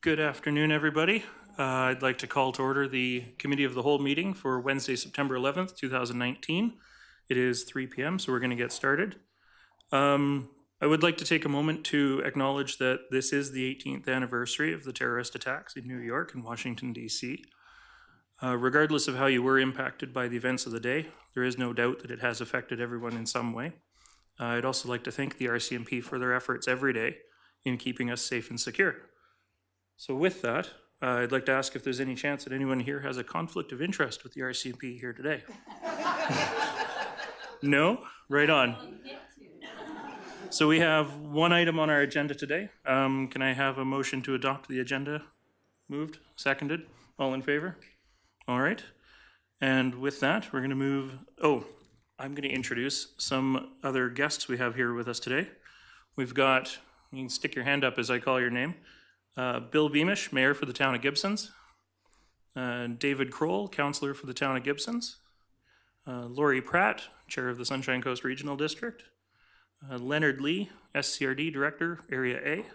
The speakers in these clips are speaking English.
Good afternoon, everybody. I'd like to call to order the Committee of the Whole meeting for Wednesday, September 11th, 2019. It is 3 p.m., so we're going to get started. I would like to take a moment to acknowledge that this is the 18th anniversary of the terrorist attacks in New York and Washington, D.C. Regardless of how you were impacted by the events of the day, there is no doubt that it has affected everyone in some way. I'd also like to thank the RCMP for their efforts every day in keeping us safe and secure. So with that, I'd like to ask if there's any chance that anyone here has a conflict of interest with the RCMP here today. No? Right on. So we have one item on our agenda today. Can I have a motion to adopt the agenda? Moved? Seconded? All in favor? All right. And with that, we're going to move... Oh, I'm going to introduce some other guests we have here with us today. We've got... You can stick your hand up as I call your name. Bill Beamish, Mayor for the Town of Gibsons. David Kroll, Councillor for the Town of Gibsons. Laurie Pratt, Chair of the Sunshine Coast Regional District. Leonard Lee, SCRD Director, Area A.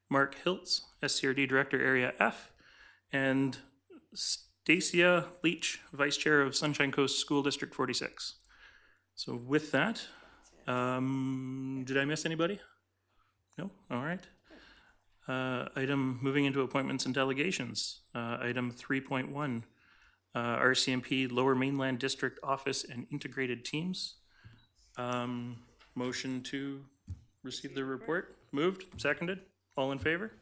Mark Hiltz, SCRD Director, Area F. And Stacia Leach, Vice Chair of Sunshine Coast School District 46. So with that, did I miss anybody? No? All right. Moving into appointments and delegations. Item 3.1, RCMP Lower Mainland District Office and Integrated Teams. Motion to receive the report. Moved, seconded, all in favor?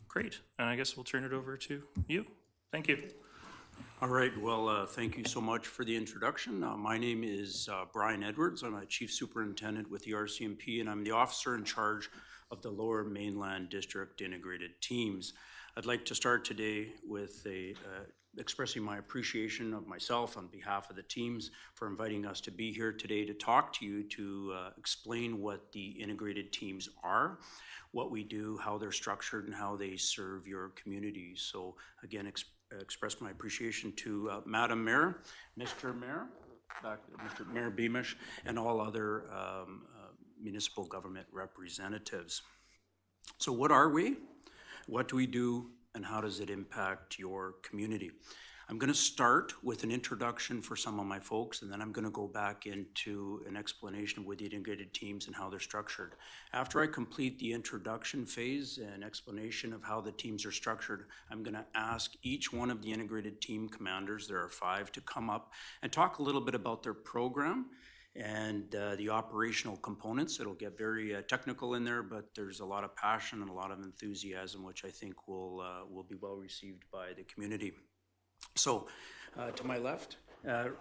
Great, and I guess we'll turn it over to you. Thank you. All right, well, thank you so much for the introduction. My name is Brian Edwards. I'm a Chief Superintendent with the RCMP, and I'm the officer in charge of the Lower Mainland District Integrated Teams. I'd like to start today with expressing my appreciation of myself on behalf of the teams for inviting us to be here today to talk to you, to explain what the integrated teams are, what we do, how they're structured, and how they serve your communities. So again, express my appreciation to Madam Mayor, Mr. Mayor, Mr. Mayor Beamish, and all other municipal government representatives. So what are we? What do we do? And how does it impact your community? I'm going to start with an introduction for some of my folks, and then I'm going to go back into an explanation with the integrated teams and how they're structured. After I complete the introduction phase and explanation of how the teams are structured, I'm going to ask each one of the integrated team commanders, there are 5, to come up and talk a little bit about their program and the operational components. It'll get very technical in there, but there's a lot of passion and a lot of enthusiasm, which I think will be well received by the community. So to my left,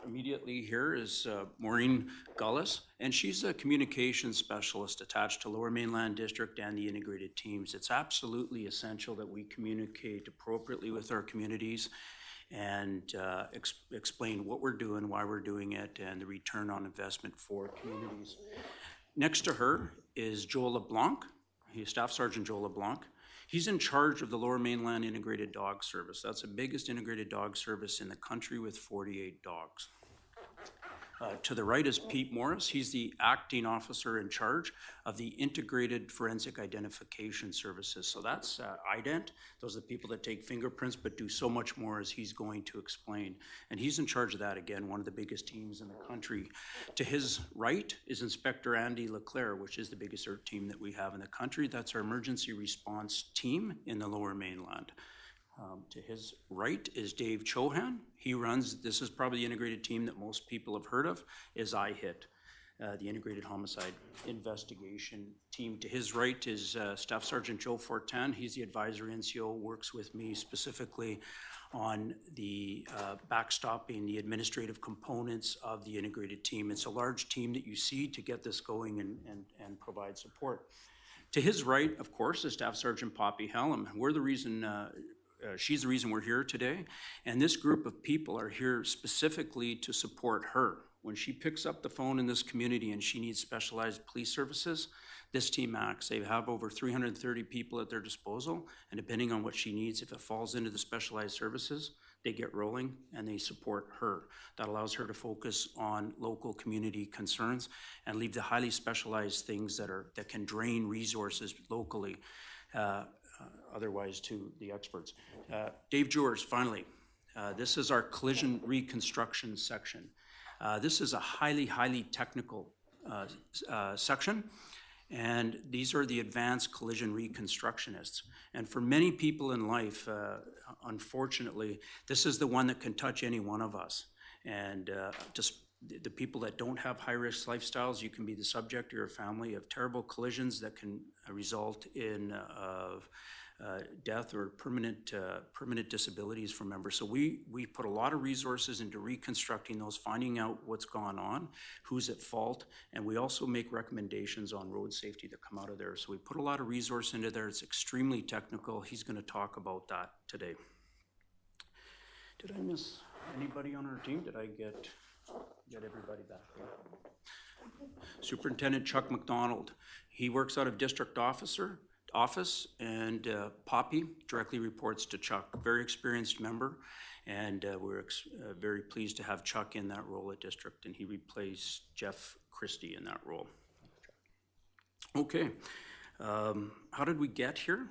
immediately here is Maureen Gullis, and she's a communications specialist attached to Lower Mainland District and the integrated teams. It's absolutely essential that we communicate appropriately with our communities and explain what we're doing, why we're doing it, and the return on investment for communities. Next to her is Joe LeBlanc. He's Staff Sergeant Joe LeBlanc. He's in charge of the Lower Mainland Integrated Dog Service. That's the biggest integrated dog service in the country with 48 dogs. To the right is Pete Morris. He's the acting officer in charge of the Integrated Forensic Identification Services. So that's IDENT. Those are the people that take fingerprints but do so much more, as he's going to explain. And he's in charge of that, again, one of the biggest teams in the country. To his right is Inspector Andy Leclerc, which is the biggest ERT team that we have in the country. That's our emergency response team in the Lower Mainland. To his right is Dave Chohan. He runs, this is probably the integrated team that most people have heard of, is IHIT, the Integrated Homicide Investigation team. To his right is Staff Sergeant Joe Fortin. He's the advisory NCO, works with me specifically on the backstopping the administrative components of the integrated team. It's a large team that you see to get this going and provide support. To his right, of course, is Staff Sergeant Poppy Hallam. We're the reason she's the reason we're here today, and this group of people are here specifically to support her. When she picks up the phone in this community and she needs specialized police services, this team acts. They have over 330 people at their disposal, and depending on what she needs, if it falls into the specialized services, they get rolling and they support her. That allows her to focus on local community concerns and leave the highly specialized things that can drain resources locally otherwise to the experts. Dave Jewers, finally. This is our collision reconstruction section. This is a highly technical section, and these are the advanced collision reconstructionists. And for many people in life, unfortunately, this is the one that can touch any one of us. And just the people that don't have high-risk lifestyles, you can be the subject or your family of terrible collisions that can result in death or permanent disabilities for members. So we put a lot of resources into reconstructing those, finding out what's gone on, who's at fault, and we also make recommendations on road safety that come out of there. So we put a lot of resource into there. It's extremely technical. He's going to talk about that today. Did I miss anybody on our team? Did I get everybody back there? Superintendent Chuck McDonald. He works out of district office, and Poppy directly reports to Chuck. Very experienced member, and we're very pleased to have Chuck in that role at district, and he replaced Jeff Christie in that role. Okay, how did we get here?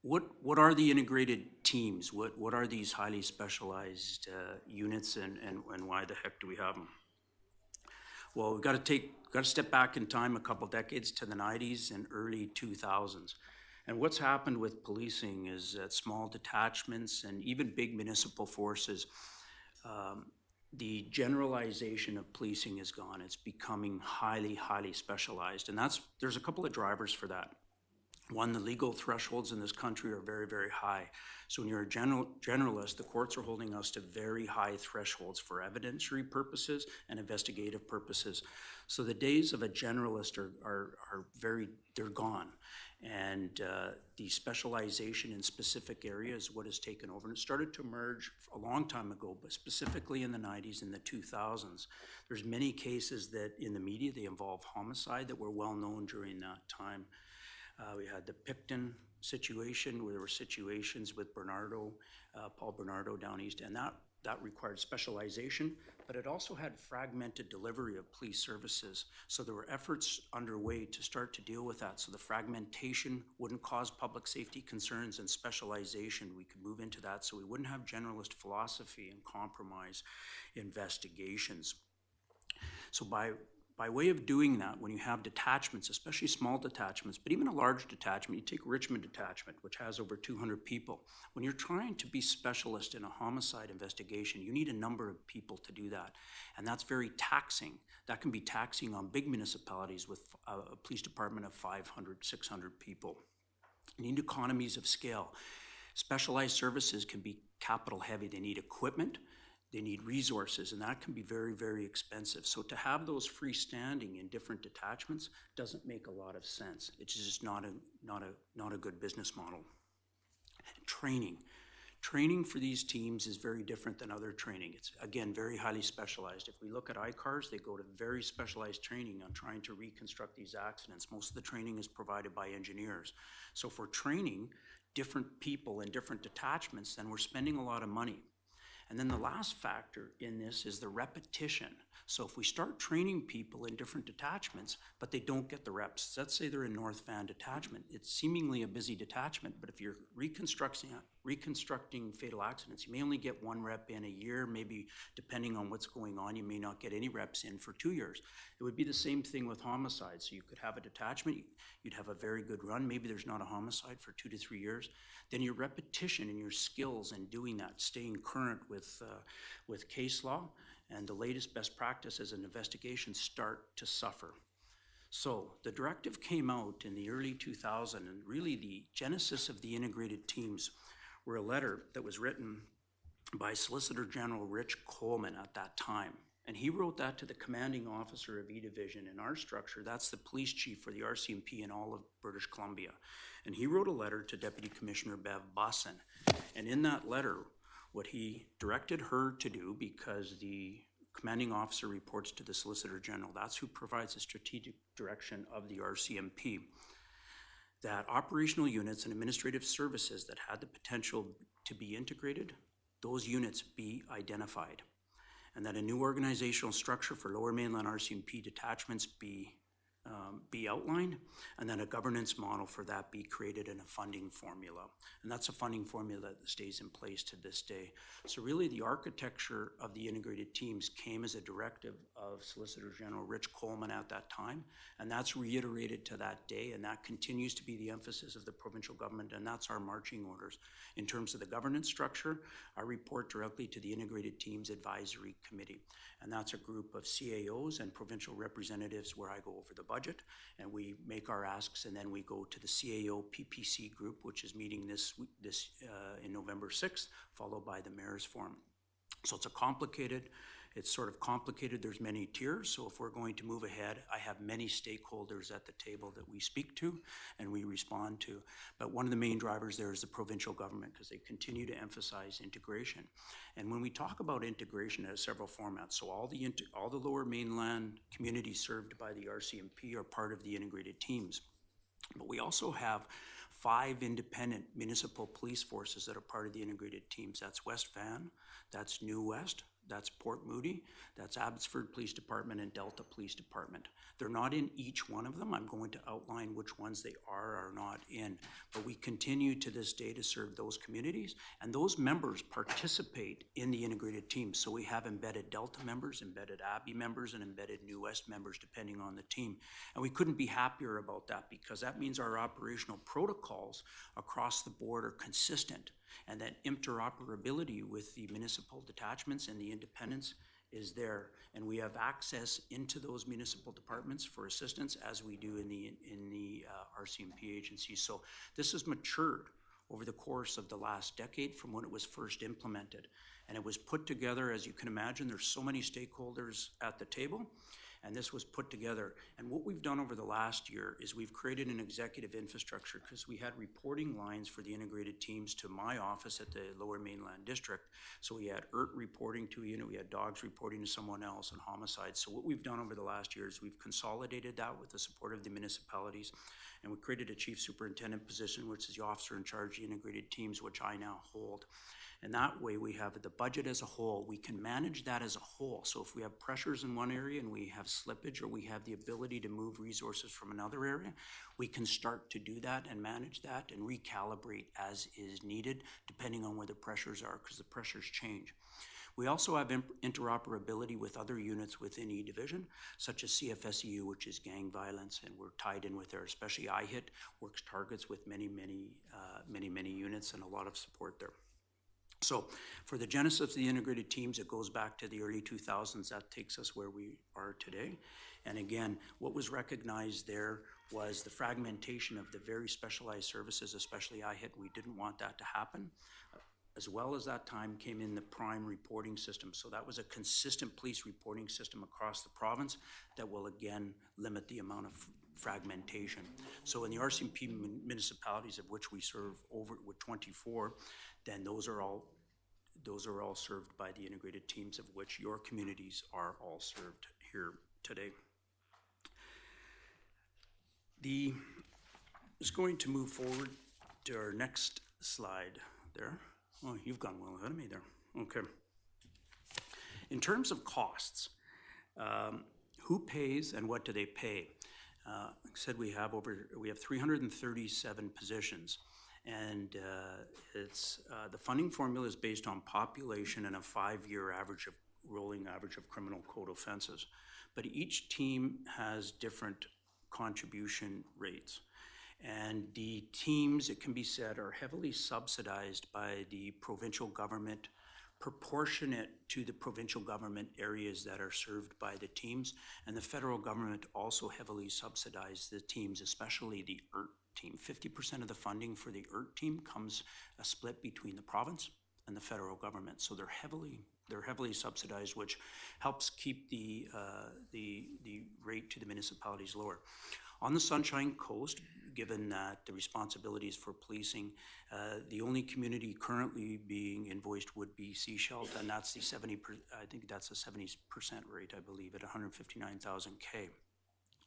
What are the integrated teams? What are these highly specialized units, and why the heck do we have them? Well, we've got to step back in time a couple decades to the 90s and early 2000s. And what's happened with policing is that small detachments and even big municipal forces, the generalization of policing is gone. It's becoming highly specialized. And there's a couple of drivers for that. One, the legal thresholds in this country are very high. So when you're a generalist, the courts are holding us to very high thresholds for evidentiary purposes and investigative purposes. So the days of a generalist they're gone. And the specialization in specific areas is what has taken over. And it started to emerge a long time ago, but specifically in the 90s and the 2000s. There's many cases that in the media, they involve homicide that were well known during that time. We had the Picton situation where there were situations with Paul Bernardo down east, and that required specialization, but it also had fragmented delivery of police services. So there were efforts underway to start to deal with that. So the fragmentation wouldn't cause public safety concerns, and specialization, we could move into that so we wouldn't have generalist philosophy and compromise investigations. So by way of doing that, when you have detachments, especially small detachments, but even a large detachment, you take Richmond detachment, which has over 200 people. When you're trying to be specialist in a homicide investigation, you need a number of people to do that. And that's very taxing. That can be taxing on big municipalities with a police department of 500, 600 people. You need economies of scale. Specialized services can be capital heavy. They need equipment. They need resources, and that can be very expensive. So to have those freestanding in different detachments doesn't make a lot of sense. It's just not a good business model. Training for these teams is very different than other training. It's, again, very highly specialized. If we look at ICARs, they go to very specialized training on trying to reconstruct these accidents. Most of the training is provided by engineers. So for training different people in different detachments, then we're spending a lot of money. And then the last factor in this is the repetition. So if we start training people in different detachments, but they don't get the reps, let's say they're in North Van detachment, it's seemingly a busy detachment, but if you're reconstructing fatal accidents, you may only get one rep in a year, maybe depending on what's going on, you may not get any reps in for 2 years. It would be the same thing with homicide. So you could have a detachment, you'd have a very good run, maybe there's not a homicide for 2 to 3 years. Then your repetition and your skills in doing that, staying current with case law and the latest best practices in investigation start to suffer. So the directive came out in the early 2000s, and really the genesis of the integrated teams were a letter that was written by Solicitor General Rich Coleman at that time. And he wrote that to the commanding officer of E Division in our structure. That's the police chief for the RCMP in all of British Columbia. And he wrote a letter to Deputy Commissioner Bev Bussin. And in that letter, what he directed her to do, because the commanding officer reports to the Solicitor General, that's who provides the strategic direction of the RCMP, that operational units and administrative services that had the potential to be integrated, those units be identified, and that a new organizational structure for Lower Mainland RCMP detachments be be outlined, and then a governance model for that be created and a funding formula. And that's a funding formula that stays in place to this day. So really the architecture of the integrated teams came as a directive of Solicitor General Rich Coleman at that time, and that's reiterated to that day, and that continues to be the emphasis of the provincial government, and that's our marching orders. In terms of the governance structure, I report directly to the Integrated Teams Advisory Committee, and that's a group of CAOs and provincial representatives where I go over the budget, and we make our asks, and then we go to the CAO PPC group, which is meeting this in November 6th, followed by the Mayor's Forum. So it's sort of complicated, there's many tiers, so if we're going to move ahead, I have many stakeholders at the table that we speak to and we respond to. But one of the main drivers there is the provincial government, because they continue to emphasize integration. And when we talk about integration, it has several formats. So all the Lower Mainland communities served by the RCMP are part of the integrated teams. But we also have 5 independent municipal police forces that are part of the integrated teams. That's West Van, that's New West, that's Port Moody, that's Abbotsford Police Department, and Delta Police Department. They're not in each one of them. I'm going to outline which ones they are or not in. But we continue to this day to serve those communities, and those members participate in the integrated teams. So we have embedded Delta members, embedded Abbey members, and embedded New West members, depending on the team. And we couldn't be happier about that, because that means our operational protocols across the board are consistent, and that interoperability with the municipal detachments and the independents is there, and we have access into those municipal departments for assistance, as we do in the RCMP agency. So this has matured over the course of the last decade from when it was first implemented, and it was put together, as you can imagine, there's so many stakeholders at the table, and this was put together. And what we've done over the last year is we've created an executive infrastructure, because we had reporting lines for the integrated teams to my office at the Lower Mainland District. So we had ERT reporting to a unit, we had dogs reporting to someone else, and homicide. So what we've done over the last year is we've consolidated that with the support of the municipalities, and we created a chief superintendent position, which is the officer in charge of the integrated teams, which I now hold. And that way we have the budget as a whole. We can manage that as a whole. So if we have pressures in one area and we have slippage, or we have the ability to move resources from another area, we can start to do that and manage that and recalibrate as is needed, depending on where the pressures are, because the pressures change. We also have interoperability with other units within E-Division, such as CFSEU, which is gang violence, and we're tied in with there, especially IHIT, works targets with many units, and a lot of support there. So for the genesis of the integrated teams, it goes back to the early 2000s. That takes us where we are today. And again, what was recognized there was the fragmentation of the very specialized services, especially IHIT. We didn't want that to happen. As well as that time came in the prime reporting system. So that was a consistent police reporting system across the province that will again limit the amount of fragmentation. So in the RCMP municipalities, of which we serve over with 24, then those are all served by the integrated teams, of which your communities are all served here today. Is going to move forward to our next slide there. Oh, you've gone well ahead of me there. Okay. In terms of costs, who pays and what do they pay? Like I said, we have 337 positions, and the funding formula is based on population and a 5-year rolling average of criminal code offenses. But each team has different contribution rates. And the teams, it can be said, are heavily subsidized by the provincial government, proportionate to the provincial government areas that are served by the teams. And the federal government also heavily subsidizes the teams, especially the ERT team. 50% of the funding for the ERT team comes a split between the province and the federal government. So they're heavily subsidized, which helps keep the rate to the municipalities lower. On the Sunshine Coast, given that the responsibilities for policing, the only community currently being invoiced would be Sechelt, and that's the 70%, I think that's a 70% rate, I believe, at 159,000 K.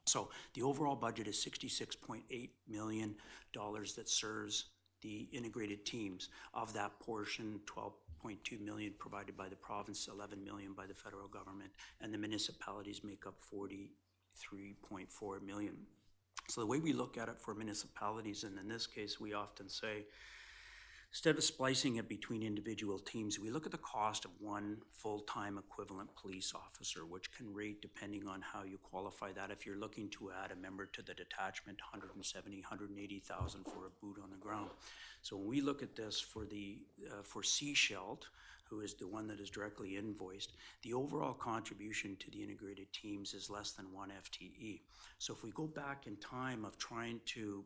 So the overall budget is $66.8 million that serves the integrated teams. Of that portion, 12.2 million provided by the province, 11 million by the federal government, and the municipalities make up 43.4 million. So the way we look at it for municipalities, and in this case, we often say, instead of splicing it between individual teams, we look at the cost of one full-time equivalent police officer, which can rate depending on how you qualify that. If you're looking to add a member to the detachment, 170, 180,000 for a boot on the ground. So when we look at this for Seasheld, who is the one that is directly invoiced, the overall contribution to the integrated teams is less than 1 FTE. So if we go back in time of trying to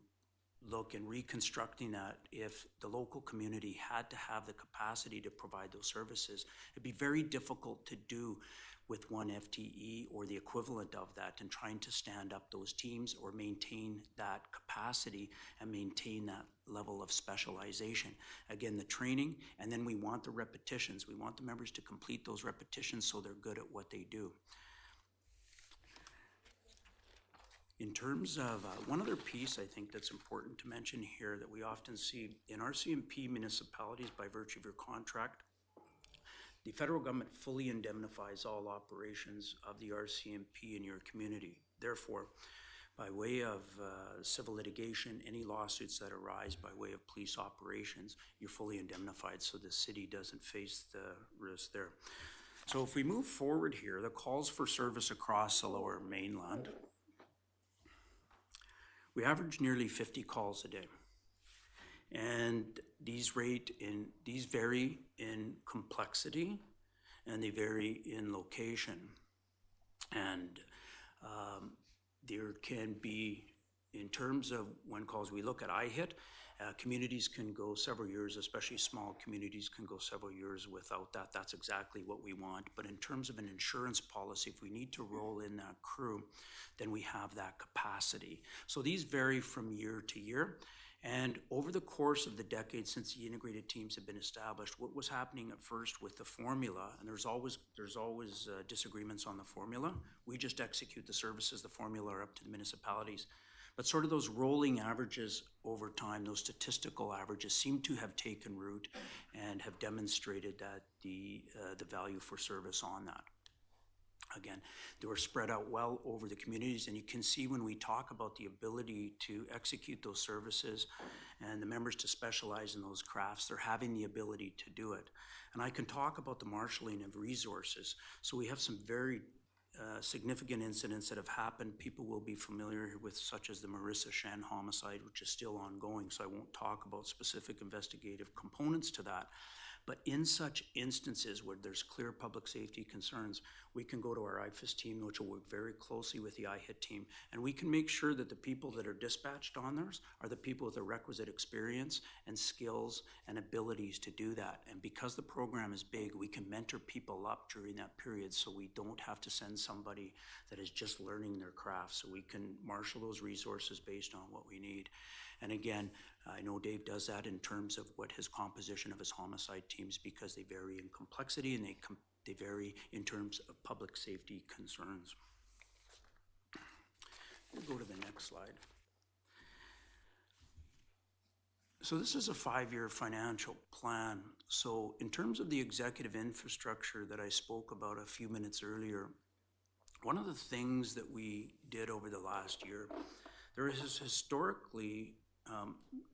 look and reconstructing that, if the local community had to have the capacity to provide those services, it'd be very difficult to do with 1 FTE or the equivalent of that, and trying to stand up those teams or maintain that capacity and maintain that level of specialization. Again, the training, and then we want the repetitions. We want the members to complete those repetitions so they're good at what they do. In terms of one other piece I think that's important to mention here that we often see in RCMP municipalities by virtue of your contract, the federal government fully indemnifies all operations of the RCMP in your community. Therefore, by way of civil litigation, any lawsuits that arise by way of police operations, you're fully indemnified, so the city doesn't face the risk there. So if we move forward here, the calls for service across the Lower Mainland, we average nearly 50 calls a day. And these vary in complexity, and they vary in location. And there can be, in terms of when calls we look at IHIT, communities can go several years, especially small communities can go several years without that. That's exactly what we want. But in terms of an insurance policy, if we need to roll in that crew, then we have that capacity. So these vary from year to year. And over the course of the decade since the integrated teams have been established, what was happening at first with the formula, and there's always disagreements on the formula. We just execute the services, the formula are up to the municipalities. But sort of those rolling averages over time, those statistical averages seem to have taken root and have demonstrated that the value for service on that. Again, they were spread out well over the communities, and you can see when we talk about the ability to execute those services and the members to specialize in those crafts, they're having the ability to do it. And I can talk about the marshaling of resources. So we have some very significant incidents that have happened. People will be familiar with, such as the Marissa Shen homicide, which is still ongoing, so I won't talk about specific investigative components to that. But in such instances where there's clear public safety concerns, we can go to our IFIS team, which will work very closely with the IHIT team, and we can make sure that the people that are dispatched on theirs are the people with the requisite experience and skills and abilities to do that. And because the program is big, we can mentor people up during that period, so we don't have to send somebody that is just learning their craft. So we can marshal those resources based on what we need. And again, I know Dave does that in terms of what his composition of his homicide teams, because they vary in complexity and they vary in terms of public safety concerns. We'll go to the next slide. So this is a 5-year financial plan. So in terms of the executive infrastructure that I spoke about a few minutes earlier, one of the things that we did over the last year, there is historically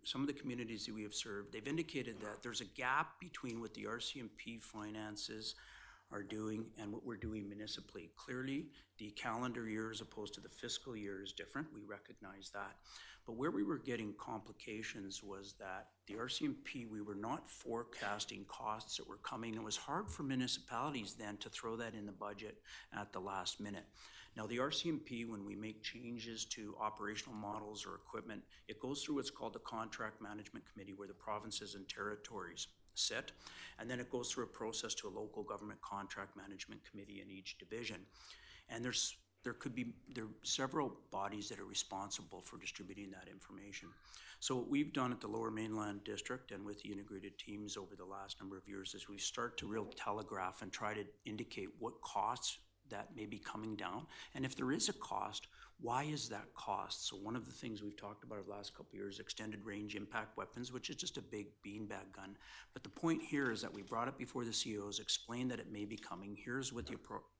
some of the communities that we have served, they've indicated that there's a gap between what the RCMP finances are doing and what we're doing municipally. Clearly, the calendar year as opposed to the fiscal year is different. We recognize that. But where we were getting complications was that the RCMP, we were not forecasting costs that were coming. It was hard for municipalities then to throw that in the budget at the last minute. Now, the RCMP, when we make changes to operational models or equipment, it goes through what's called the Contract Management Committee, where the provinces and territories sit, and then it goes through a process to a local government contract management committee in each division. And there are several bodies that are responsible for distributing that information. So what we've done at the Lower Mainland District and with the integrated teams over the last number of years is we start to real telegraph and try to indicate what costs that may be coming down. And if there is a cost, why is that cost? So one of the things we've talked about over the last couple of years, extended range impact weapons, which is just a big beanbag gun. But the point here is that we brought it before the CEOs, explained that it may be coming. Here's what the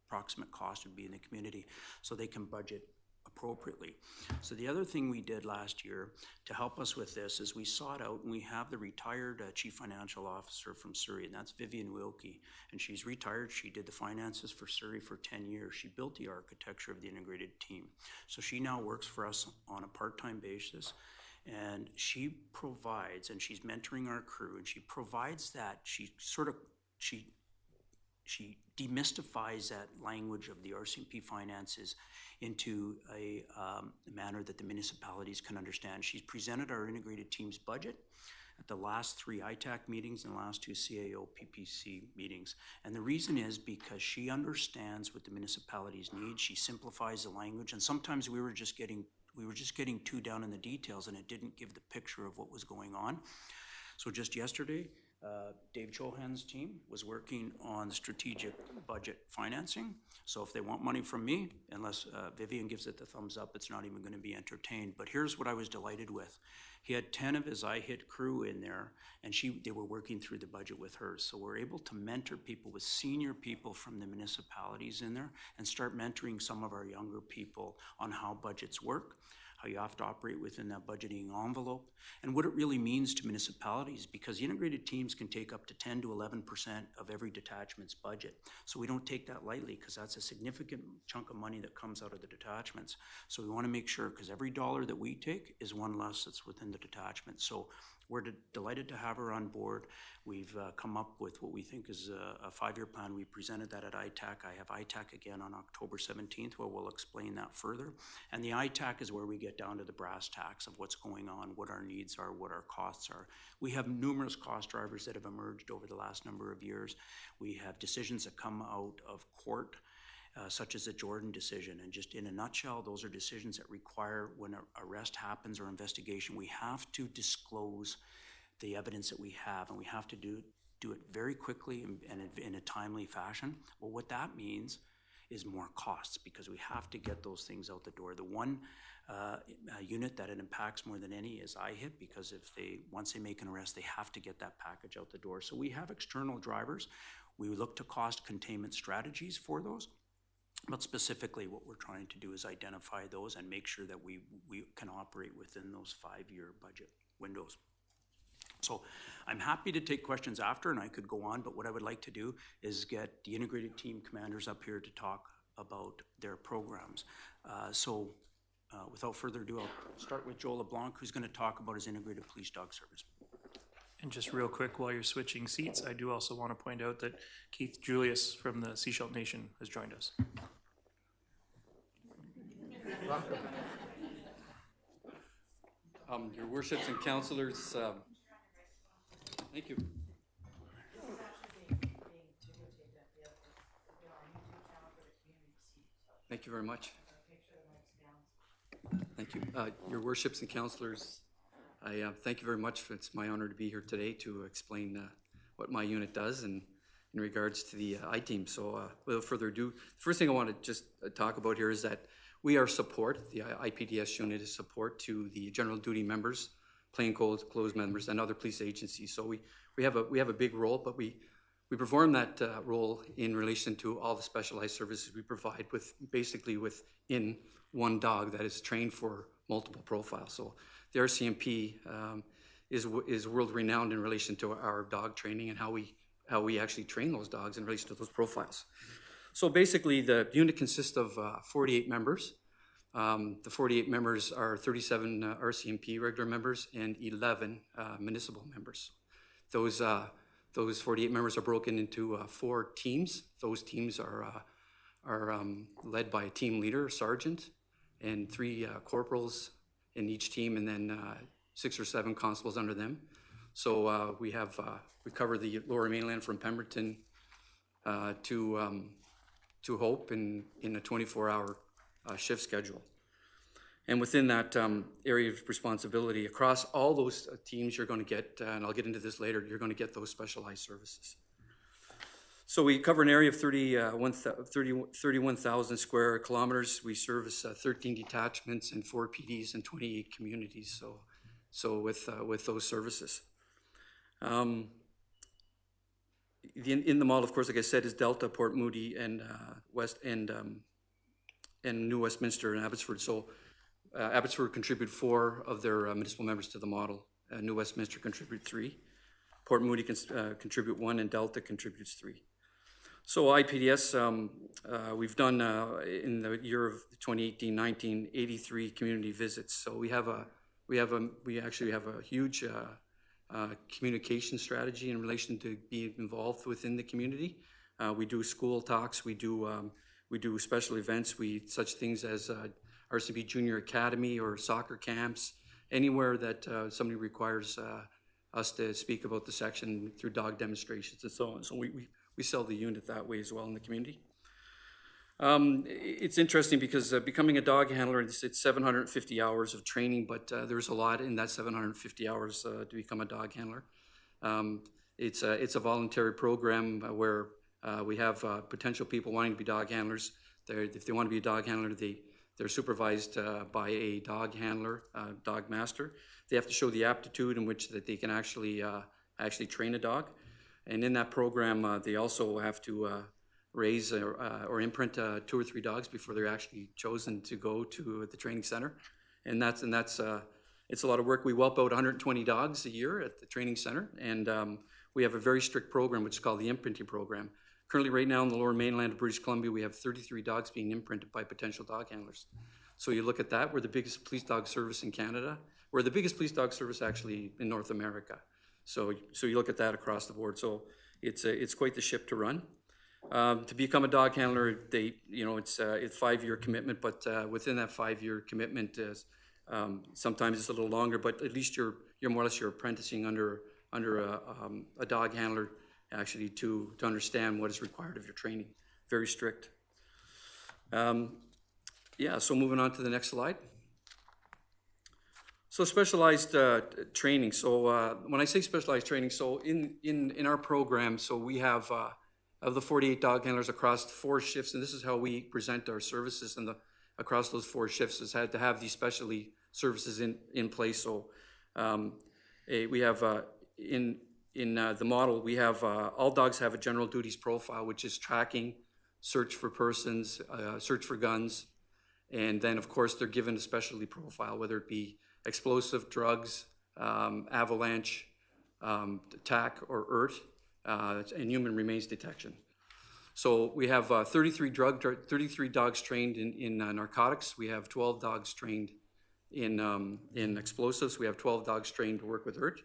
approximate cost would be in the community, so they can budget appropriately. So the other thing we did last year to help us with this is we sought out, and we have the retired Chief Financial Officer from Surrey, and that's Vivian Wilkie, and she's retired. She did the finances for Surrey for 10 years. She built the architecture of the integrated team. So she now works for us on a part-time basis, and she provides, and she's mentoring our crew, and she provides that, she demystifies that language of the RCMP finances into a manner that the municipalities can understand. She's presented our integrated team's budget at the last 3 ITAC meetings and the last 2 CAO PPC meetings. And the reason is because she understands what the municipalities need. She simplifies the language, and sometimes we were just getting too down in the details, and it didn't give the picture of what was going on. So just yesterday, Dave Chohan's team was working on strategic budget financing. So if they want money from me, unless Vivian gives it the thumbs up, it's not even going to be entertained. But here's what I was delighted with. He had 10 of his iHit crew in there, and they were working through the budget with her. So we're able to mentor people with senior people from the municipalities in there and start mentoring some of our younger people on how budgets work, how you have to operate within that budgeting envelope, and what it really means to municipalities, because the integrated teams can take up to 10 to 11% of every detachment's budget. So we don't take that lightly, because that's a significant chunk of money that comes out of the detachments. So we want to make sure, because every dollar that we take is one less that's within the detachment. So we're delighted to have her on board. We've come up with what we think is a 5-year plan. We presented that at ITAC. I have ITAC again on October 17th, where we'll explain that further. And the ITAC is where we get down to the brass tacks of what's going on, what our needs are, what our costs are. We have numerous cost drivers that have emerged over the last number of years. We have decisions that come out of court, such as the Jordan decision. And just in a nutshell, those are decisions that require, when an arrest happens or investigation, we have to disclose the evidence that we have, and we have to do it very quickly and in a timely fashion. Well, what that means is more costs, because we have to get those things out the door. The one unit that it impacts more than any is IHIT, because once they make an arrest, they have to get that package out the door. So we have external drivers. We look to cost containment strategies for those. But specifically, what we're trying to do is identify those and make sure that we can operate within those 5-year budget windows. So I'm happy to take questions after, and I could go on, but what I would like to do is get the integrated team commanders up here to talk about their programs. Without further ado, I'll start with Joe LeBlanc, who's going to talk about his integrated police dog service. And just real quick, while you're switching seats, I do also want to point out that Keith Julius from the Seashell Nation has joined us. Your worships and counselors, thank you. Thank you very much. Thank you. Your worships and counselors, I thank you very much. It's my honor to be here today to explain what my unit does and in regards to the I-team. So without further ado, the first thing I want to just talk about here is that we are support, the IPDS unit is support to the general duty members, plainclothes members, and other police agencies. So we have a big role, but we perform that role in relation to all the specialized services we provide within one dog that is trained for multiple profiles. So the RCMP is world renowned in relation to our dog training and how we actually train those dogs in relation to those profiles. So basically, the unit consists of 48 members. The 48 members are 37 RCMP regular members and 11 municipal members. Those 48 members are broken into 4 teams. Those teams are led by a team leader, a sergeant, and 3 corporals in each team, and then 6 or 7 constables under them. So we cover the Lower Mainland from Pemberton to Hope in a 24-hour shift schedule. And within that area of responsibility, across all those teams, you're going to get, and I'll get into this later, you're going to get those specialized services. So we cover an area of 31,000 square kilometers. We service 13 detachments and 4 PDs and 28 communities. So with those services. In the model, of course, like I said, is Delta, Port Moody, and West and New Westminster and Abbotsford. So Abbotsford contribute 4 of their municipal members to the model. New Westminster contribute 3. Port Moody contribute 1, and Delta contributes 3. So IPDS, we've done in the year of 2018-19, 83 community visits. So we actually have a huge communication strategy in relation to being involved within the community. We do school talks, we do special events, such things as RCB Junior Academy or soccer camps, anywhere that somebody requires us to speak about the section through dog demonstrations and so on. So we sell the unit that way as well in the community. It's interesting because becoming a dog handler, it's 750 hours of training, but there's a lot in that 750 hours to become a dog handler. It's a voluntary program where we have potential people wanting to be dog handlers. If they want to be a dog handler, they're supervised by a dog handler, dog master. They have to show the aptitude in which that they can actually train a dog. And in that program, they also have to raise or imprint 2 or 3 dogs before they're actually chosen to go to the training center. And that's it's a lot of work. We whelp out 120 dogs a year at the training center, and we have a very strict program which is called the imprinting program. Currently, right now in the Lower Mainland of British Columbia, we have 33 dogs being imprinted by potential dog handlers. So you look at that, we're the biggest police dog service in Canada. We're the biggest police dog service actually in North America. So you look at that across the board. So it's quite the ship to run. To become a dog handler, it's a 5-year commitment, but within that 5-year commitment, sometimes it's a little longer, but at least you're more or less apprenticing under a dog handler actually to understand what is required of your training. Very strict. So moving on to the next slide. So specialized training. So when I say specialized training, so in our program, so we have of the 48 dog handlers across 4 shifts, and this is how we present our services across those 4 shifts, is had to have these specialty services in place. So we have in the model, we have all dogs have a general duties profile, which is tracking, search for persons, search for guns, and then of course they're given a specialty profile, whether it be explosive, drugs, avalanche, attack, or ERT, and human remains detection. So we have 33 dogs trained in narcotics. We have 12 dogs trained in explosives. We have 12 dogs trained to work with ERT.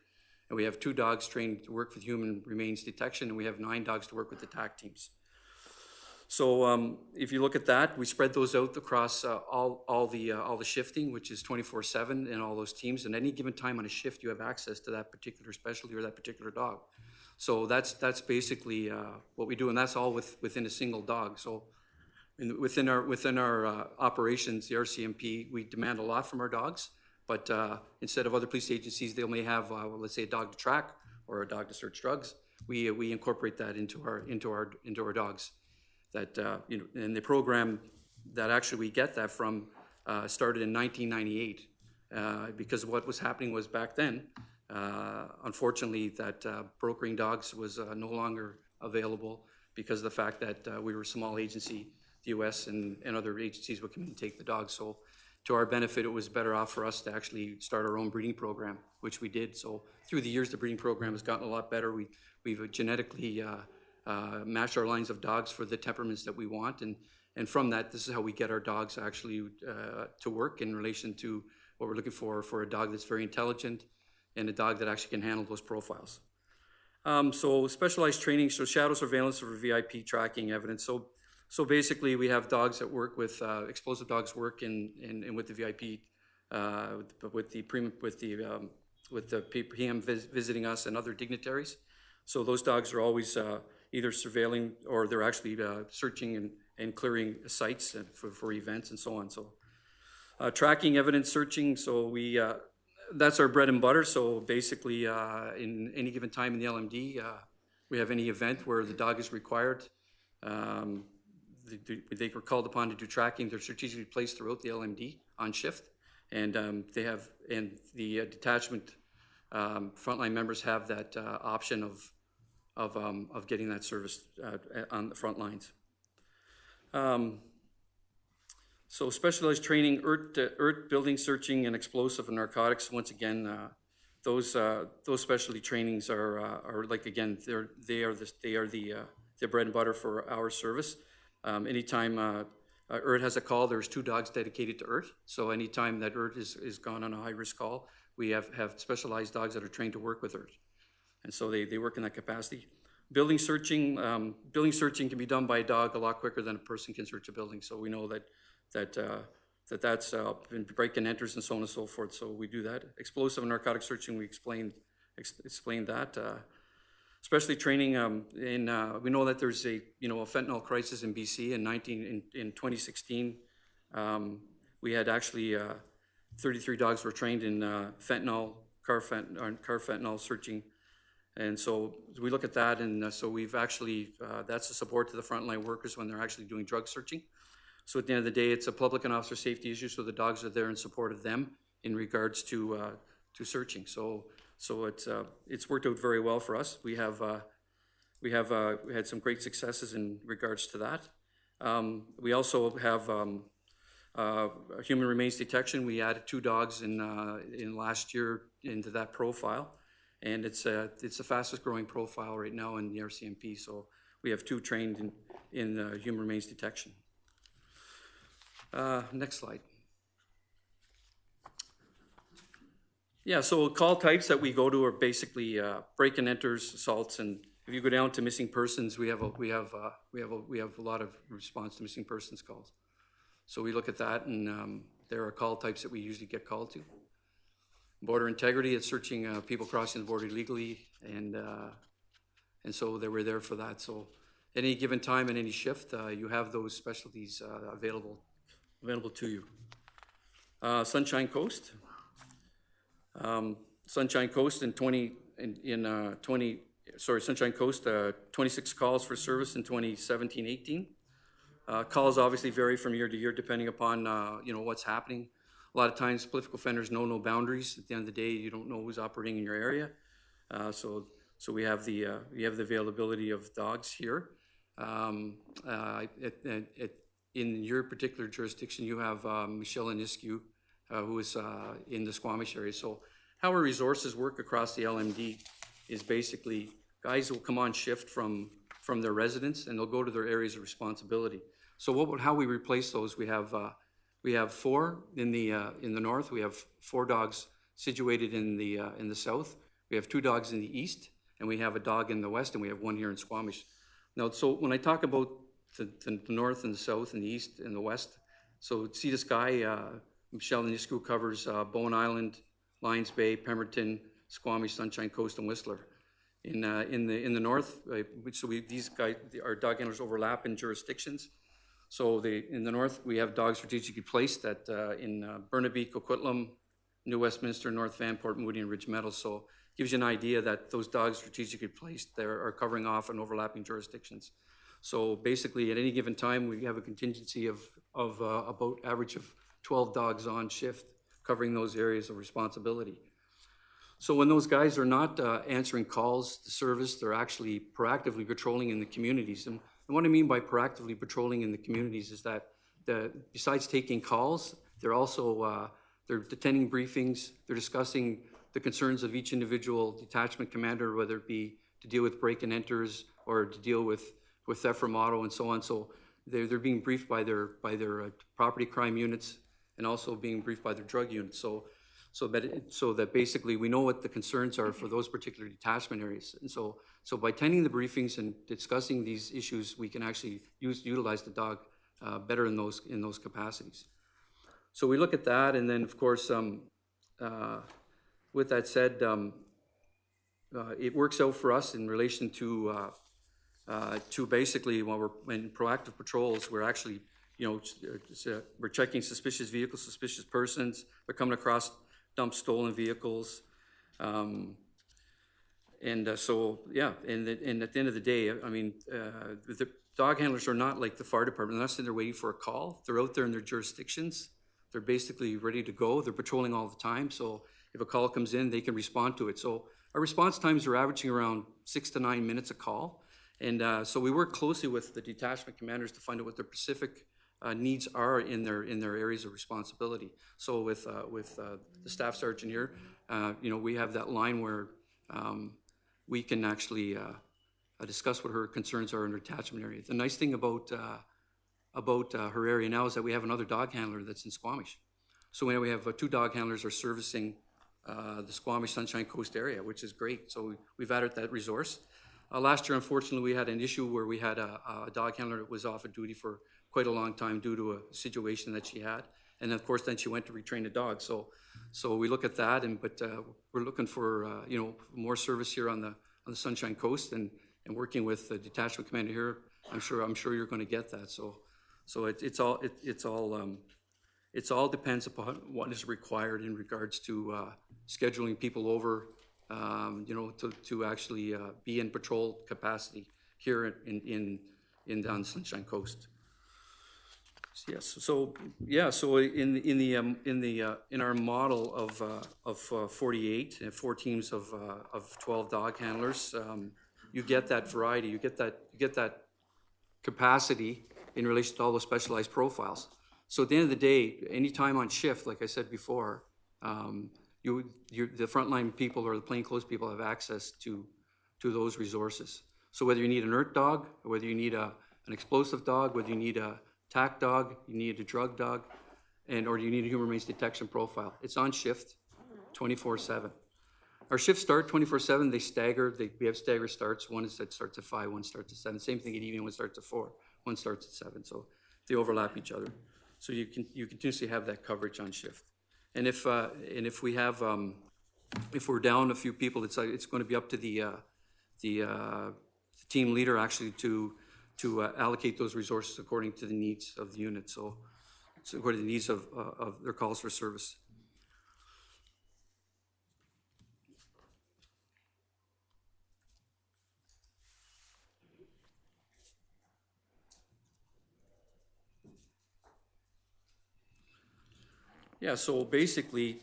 And we have 2 dogs trained to work with human remains detection, and we have 9 dogs to work with attack teams. So if you look at that, we spread those out across all the shifting, which is 24/7 in all those teams. And any given time on a shift, you have access to that particular specialty or that particular dog. So that's basically what we do, and that's all within a single dog. So within our operations, the RCMP, we demand a lot from our dogs. But instead of other police agencies, they may have, let's say, a dog to track or a dog to search drugs. We incorporate that into our dogs. That and the program that actually we get that from started in 1998 because what was happening was back then, unfortunately, that brokering dogs was no longer available because of the fact that we were a small agency. The U.S. and other agencies would come in and take the dogs. So to our benefit, it was better off for us to actually start our own breeding program, which we did. So through the years, the breeding program has gotten a lot better. We've genetically matched our lines of dogs for the temperaments that we want. And from that, this is how we get our dogs actually to work in relation to what we're looking for a dog that's very intelligent and a dog that actually can handle those profiles. So specialized training, so shadow surveillance over VIP tracking evidence. So basically, we have dogs that work with explosive dogs work in with the VIP, with the PM visiting us and other dignitaries. So those dogs are always either surveilling or they're actually searching and clearing sites for events and so on. So tracking, evidence searching. So that's our bread and butter. So basically, in any given time in the LMD, we have any event where the dog is required. They were called upon to do tracking. They're strategically placed throughout the LMD on shift, and the detachment frontline members have that option of getting that service on the front lines. So specialized training, earth building searching and explosive and narcotics. Once again, those specialty trainings are like, again, they are the bread and butter for our service. Anytime earth has a call, there's 2 dogs dedicated to earth. So anytime that earth is gone on a high risk call, we have specialized dogs that are trained to work with earth, and so they work in that capacity. Building searching can be done by a dog a lot quicker than a person can search a building. So we know that's been break and enters and so on and so forth. So we do that. Explosive and narcotic searching, we explained that. Especially training we know that there's a fentanyl crisis in BC in 2016. We had actually 33 dogs were trained in car fentanyl searching. And so we look at that, and so we've actually, that's a support to the frontline workers when they're actually doing drug searching. So at the end of the day, it's a public and officer safety issue, so the dogs are there in support of them in regards to searching. So it's worked out very well for us. We had some great successes in regards to that. We also have human remains detection. We added 2 dogs in last year into that profile. And it's the fastest growing profile right now in the RCMP. So we have 2 trained in human remains detection. Next slide. Yeah, so call types that we go to are basically break and enters, assaults, and if you go down to missing persons, we have a lot of response to missing persons calls. So we look at that, and there are call types that we usually get called to. Border integrity, it's searching people crossing the border illegally, and so we're there for that. So at any given time and any shift, you have those specialties available to you. Sunshine Coast. Sunshine Coast 26 calls for service in 2017-18. Calls obviously vary from year to year depending upon what's happening. A lot of times political offenders know no boundaries. At the end of the day, you don't know who's operating in your area. So we have the availability of dogs here. In your particular jurisdiction, you have Michelle Aniskew, who is in the Squamish area. So how our resources work across the LMD is basically guys will come on shift from their residence, and they'll go to their areas of responsibility. So how we replace those? We have 4 in the north. We have 4 dogs situated in the south. We have 2 dogs in the east, and we have a dog in the west, and we have 1 here in Squamish. Now, so when I talk about the north and the south and the east and the west, so see this guy, Michelle Aniskew covers Bowen Island, Lions Bay, Pemberton, Squamish, Sunshine Coast, and Whistler. In the north, these guys, our dog handlers overlap in jurisdictions. So in the north, we have dogs strategically placed in Burnaby, Coquitlam, New Westminster, North Van, Port Moody, and Ridge Meadows. So it gives you an idea that those dogs strategically placed there are covering off and overlapping jurisdictions. So basically, at any given time, we have a contingency of about average of 12 dogs on shift covering those areas of responsibility. So when those guys are not answering calls to service, they're actually proactively patrolling in the communities. And what I mean by proactively patrolling in the communities is that besides taking calls, they're also they're attending briefings, they're discussing the concerns of each individual detachment commander, whether it be to deal with break and enters or to deal with theft from auto and so on. So they're being briefed by their property crime units and also being briefed by their drug units. So that basically we know what the concerns are for those particular detachment areas. And so by attending the briefings and discussing these issues, we can actually utilize the dog better in those capacities. So we look at that, and then of course, with that said, it works out for us in relation to basically when we're in proactive patrols, we're actually we're checking suspicious vehicles, suspicious persons. They're coming across dump stolen vehicles, and so yeah. And at the end of the day, I mean, the dog handlers are not like the fire department. They're not sitting there waiting for a call. They're out there in their jurisdictions. They're basically ready to go. They're patrolling all the time. So if a call comes in, they can respond to it. So our response times are averaging around 6 to 9 minutes a call. And so we work closely with the detachment commanders to find out what their specific needs are in their areas of responsibility. So with the staff sergeant here, we have that line where we can actually discuss what her concerns are in her attachment area. The nice thing about her area now is that we have another dog handler that's in Squamish. So we have 2 dog handlers are servicing the Squamish Sunshine Coast area, which is great. So we've added that resource. Last year, unfortunately, we had an issue where we had a dog handler that was off of duty for quite a long time due to a situation that she had. And of course, then she went to retrain the dog. So we look at that, but we're looking for more service here on the Sunshine Coast, and working with the detachment commander here. I'm sure you're going to get that. So it's all depends upon what is required in regards to scheduling people over, to actually be in patrol capacity here on the Sunshine Coast. Yes. So in our model of 48 and 4 teams of 12 dog handlers, you get that variety. You get that capacity in relation to all the specialized profiles. So at the end of the day, anytime on shift, like I said before, the frontline people or the plainclothes people have access to those resources. So whether you need an alert dog, or whether you need an explosive dog, whether you need a TAC dog, you need a drug dog, or you need a human remains detection profile, it's on shift 24/7. Our shifts start 24/7. They stagger. We have stagger starts. One starts at 5, one starts at 7. Same thing at evening. One starts at 4, one starts at 7. So they overlap each other. So you continuously have that coverage on shift. And if we have if we're down a few people, it's going to be up to the team leader actually to allocate those resources according to the needs of the unit. So according to the needs of their calls for service. Yeah, so basically,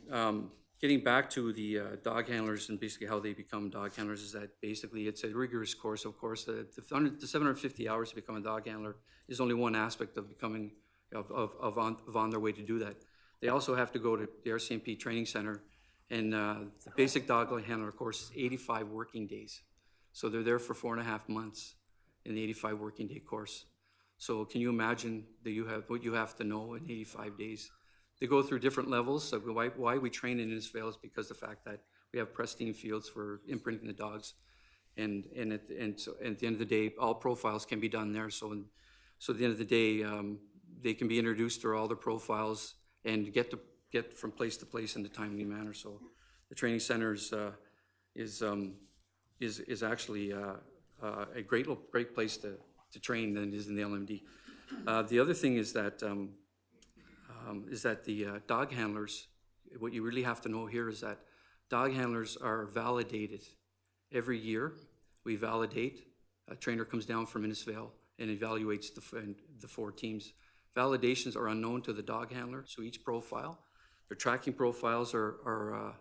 getting back to the dog handlers and basically how they become dog handlers is that basically it's a rigorous course. Of course, the 750 hours to become a dog handler is only one aspect of becoming on their way to do that. They also have to go to the RCMP training center, and the basic dog handler course is 85 working days. So they're there for 4.5 months in the 85 working day course. So can you imagine what you have to know in 85 days? They go through different levels. So why we train in Innisfail is because the fact that we have pristine fields for imprinting the dogs, and so at the end of the day, all profiles can be done there. So at the end of the day, they can be introduced to all their profiles and get from place to place in a timely manner. So the training center is actually a great place to train than it is in the LMD. The other thing is that the dog handlers, what you really have to know here is that dog handlers are validated every year. We validate. A trainer comes down from Innisfail and evaluates the 4 teams. Validations are unknown to the dog handler, so each profile, their tracking profiles are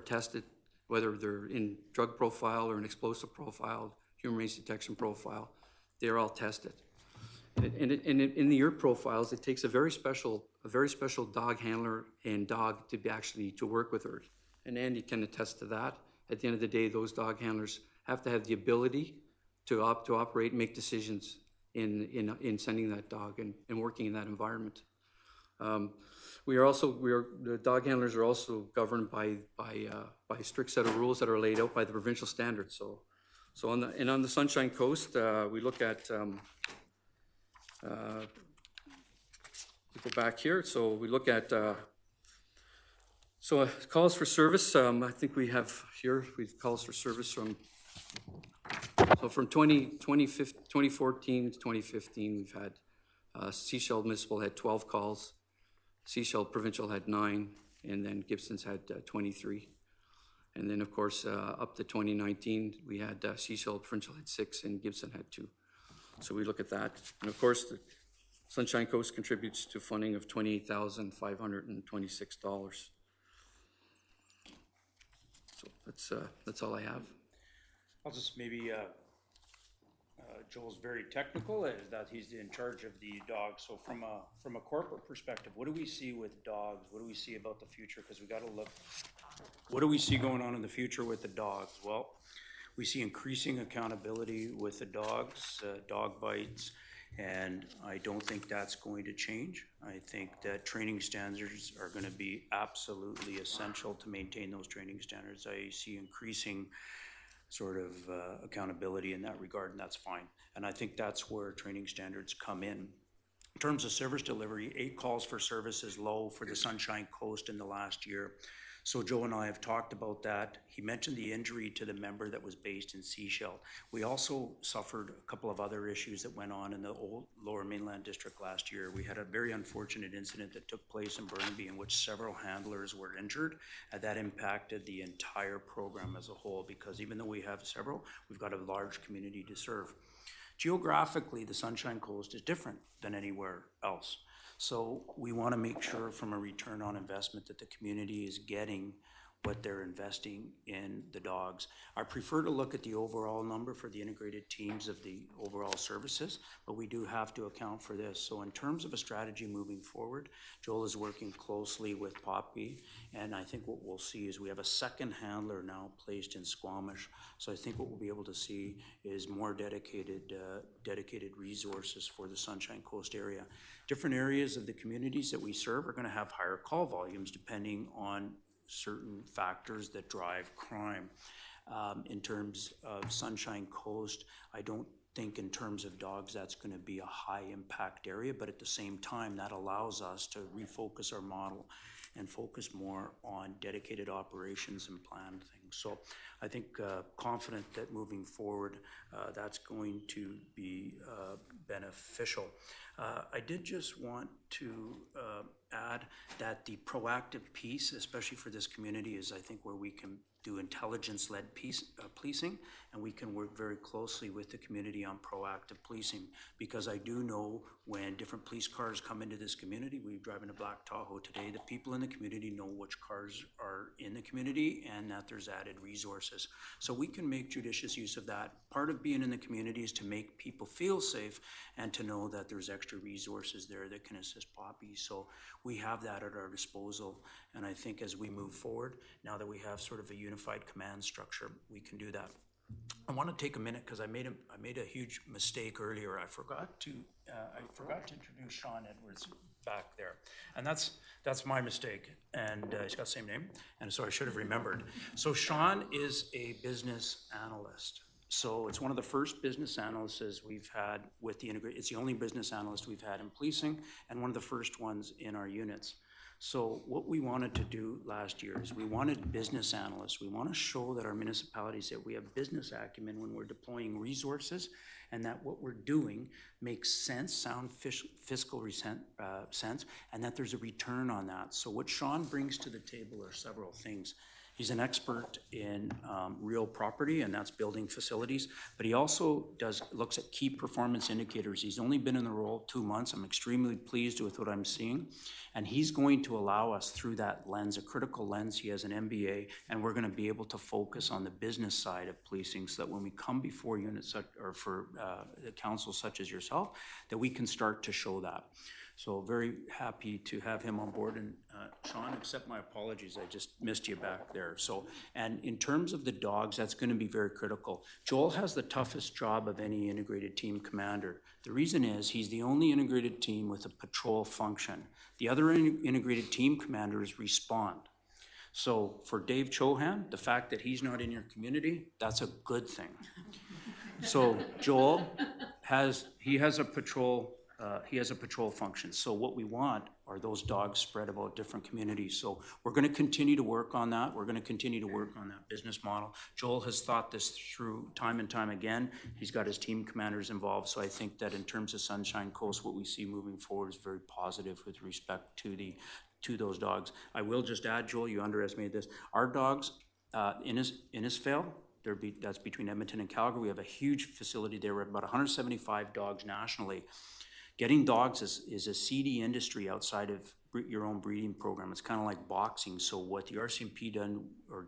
tested, whether they're in drug profile or an explosive profile, human remains detection profile, they're all tested. And in the ERT profiles, it takes a very special dog handler and dog to work with ERT. And Andy can attest to that. At the end of the day, those dog handlers have to have the ability to operate and make decisions in sending that dog and working in that environment. The dog handlers are also governed by a strict set of rules that are laid out by the provincial standards. So on the Sunshine Coast, we look at. We go back here, so we look at calls for service. I think we have here, calls for service from 2014 to 2015, we've had Sechelt Municipal had 12 calls, Sechelt Provincial had 9, and then Gibson's had 23. And then, of course, up to 2019, we had Sechelt Provincial had 6 and Gibson had 2. So we look at that. And of course, the Sunshine Coast contributes to funding of $28,526. So that's all I have. I'll just maybe Joel's very technical, is that he's in charge of the dogs. So from a corporate perspective, what do we see with dogs? What do we see about the future? Because we got to look, what do we see going on in the future with the dogs? Well, we see increasing accountability with the dogs, dog bites, and I don't think that's going to change. I think that training standards are going to be absolutely essential to maintain those training standards. I see increasing sort of accountability in that regard, and that's fine. And I think that's where training standards come in. In terms of service delivery, 8 calls for service is low for the Sunshine Coast in the last year. So Joe and I have talked about that. He mentioned the injury to the member that was based in Sechelt. We also suffered a couple of other issues that went on in the old Lower Mainland District last year. We had a very unfortunate incident that took place in Burnaby in which several handlers were injured, and that impacted the entire program as a whole, because even though we have several, we've got a large community to serve. Geographically, the Sunshine Coast is different than anywhere else. So we want to make sure from a return on investment that the community is getting what they're investing in the dogs. I prefer to look at the overall number for the integrated teams of the overall services, but we do have to account for this. So in terms of a strategy moving forward, Joel is working closely with Poppy, and I think what we'll see is we have a second handler now placed in Squamish. So I think what we'll be able to see is more dedicated resources for the Sunshine Coast area. Different areas of the communities that we serve are going to have higher call volumes depending on certain factors that drive crime. In terms of Sunshine Coast, I don't think in terms of dogs that's going to be a high impact area, but at the same time that allows us to refocus our model and focus more on dedicated operations and planned things. So I think confident that moving forward that's going to be beneficial. I did just want to add that the proactive piece, especially for this community, is I think where we can do intelligence-led policing, and we can work very closely with the community on proactive policing, because I do know when different police cars come into this community, we drive in a black Tahoe today, the people in the community know which cars are in the community and that there's added resources. So we can make judicious use of that. Part of being in the community is to make people feel safe and to know that there's extra resources there that can assist Poppy. So we have that at our disposal, and I think as we move forward, now that we have sort of a unified command structure, we can do that. I want to take a minute because I made a huge mistake earlier. I forgot to introduce Sean Edwards back there, and that's my mistake. And he's got the same name, and so I should have remembered. So Sean is a business analyst. So it's one of the first business analysts we've had with the integrated. It's the only business analyst we've had in policing, and one of the first ones in our units. So what we wanted to do last year is we wanted business analysts. We want to show that our municipalities, that we have business acumen when we're deploying resources, and that what we're doing makes sense, sound fiscal sense, and that there's a return on that. So what Sean brings to the table are several things. He's an expert in real property, and that's building facilities, but he also looks at key performance indicators. He's only been in the role 2 months. I'm extremely pleased with what I'm seeing, and he's going to allow us through that lens, a critical lens. He has an MBA, and we're going to be able to focus on the business side of policing so that when we come before units or for the council such as yourself, that we can start to show that. So very happy to have him on board. And Sean, accept my apologies, I just missed you back there. So, and in terms of the dogs, that's going to be very critical. Joel has the toughest job of any integrated team commander. The reason is he's the only integrated team with a patrol function. The other integrated team commanders respond. So for Dave Chohan, the fact that he's not in your community, that's a good thing. So Joel has a patrol function. So what we want are those dogs spread about different communities. So we're going to continue to work on that. We're going to continue to work on that business model. Joel has thought this through time and time again. He's got his team commanders involved. So I think that in terms of Sunshine Coast, what we see moving forward is very positive with respect to those dogs. I will just add, Joel, you underestimated this. Our dogs, Innisfail, that's between Edmonton and Calgary. We have a huge facility there. We have about 175 dogs nationally. Getting dogs is a seedy industry outside of your own breeding program. It's kind of like boxing. So what the RCMP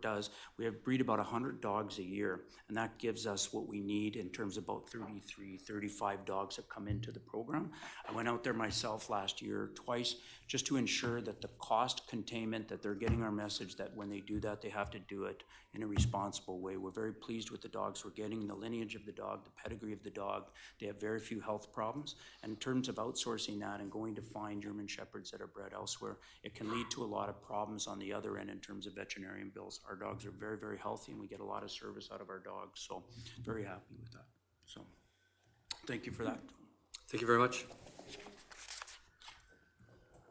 does, we breed about 100 dogs a year, and that gives us what we need in terms of about 33, 35 dogs that come into the program. I went out there myself last year twice just to ensure that the cost containment, that they're getting our message that when they do that, they have to do it in a responsible way. We're very pleased with the dogs we're getting, the lineage of the dog, the pedigree of the dog. They have very few health problems. And in terms of outsourcing that and going to find German Shepherds that are bred elsewhere, it can lead to a lot of problems on the other end in terms of veterinarian bills. Our dogs are very, very healthy, and we get a lot of service out of our dogs. So very happy with that. So thank you for that. Thank you very much.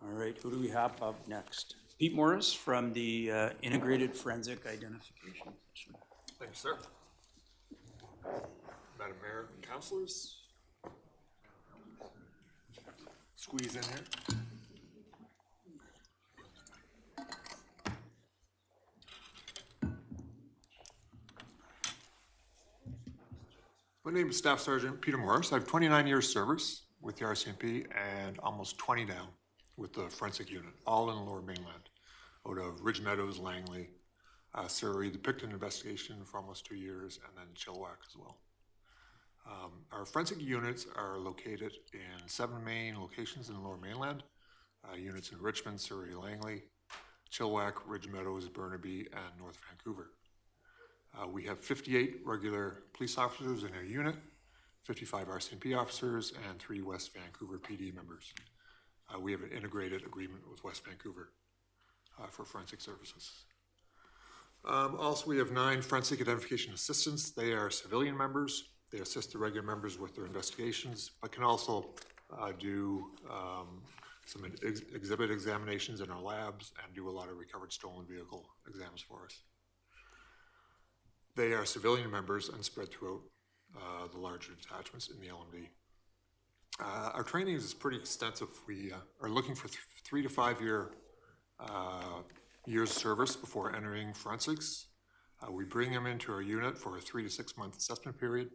All right, who do we have up next? Pete Morris from the Integrated Forensic Identification Section. Thank you, sir. Madam Mayor and councilors. Squeeze in here. My name is Staff Sergeant Peter Morris. I have 29 years service with the RCMP and almost 20 now with the forensic unit, all in the Lower Mainland, out of Ridge Meadows, Langley, Surrey, the Picton investigation for almost 2 years, and then Chilliwack as well. Our forensic units are located in 7 main locations in the Lower Mainland, units in Richmond, Surrey, Langley, Chilliwack, Ridge Meadows, Burnaby, and North Vancouver. We have 58 regular police officers in our unit, 55 RCMP officers, and 3 West Vancouver PD members. We have an integrated agreement with West Vancouver for forensic services. Also, we have 9 forensic identification assistants. They are civilian members. They assist the regular members with their investigations, but can also do some exhibit examinations in our labs and do a lot of recovered stolen vehicle exams for us. They are civilian members and spread throughout the larger detachments in the LMD. Our training is pretty extensive. We are looking for 3 to 5 years of service before entering forensics. We bring them into our unit for a 3 to 6 month assessment period,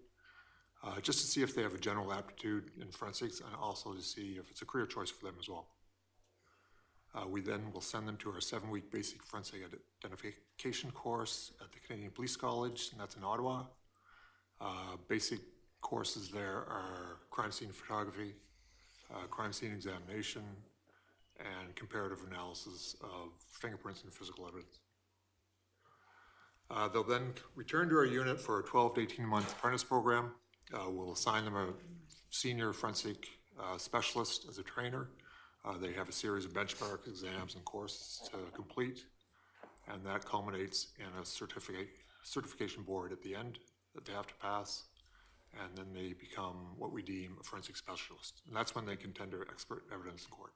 just to see if they have a general aptitude in forensics and also to see if it's a career choice for them as well. We then will send them to our 7-week basic forensic identification course at the Canadian Police College, and that's in Ottawa. Basic courses there are crime scene photography, crime scene examination, and comparative analysis of fingerprints and physical evidence. They'll then return to our unit for a 12 to 18 month apprentice program. We'll assign them a senior forensic specialist as a trainer. They have a series of benchmark exams and courses to complete, and that culminates in a certification board at the end that they have to pass, and then they become what we deem a forensic specialist, and that's when they can tender expert evidence in court.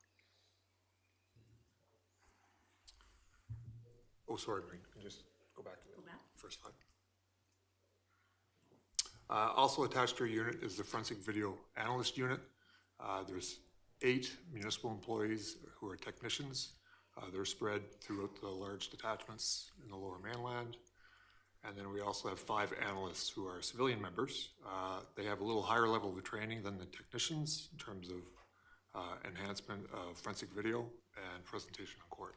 Oh, sorry, Maureen, can you just go back to the first slide? Also attached to our unit is the forensic video analyst unit. There's 8 municipal employees who are technicians. They're spread throughout the large detachments in the Lower Mainland. And then we also have 5 analysts who are civilian members. They have a little higher level of training than the technicians in terms of enhancement of forensic video and presentation in court.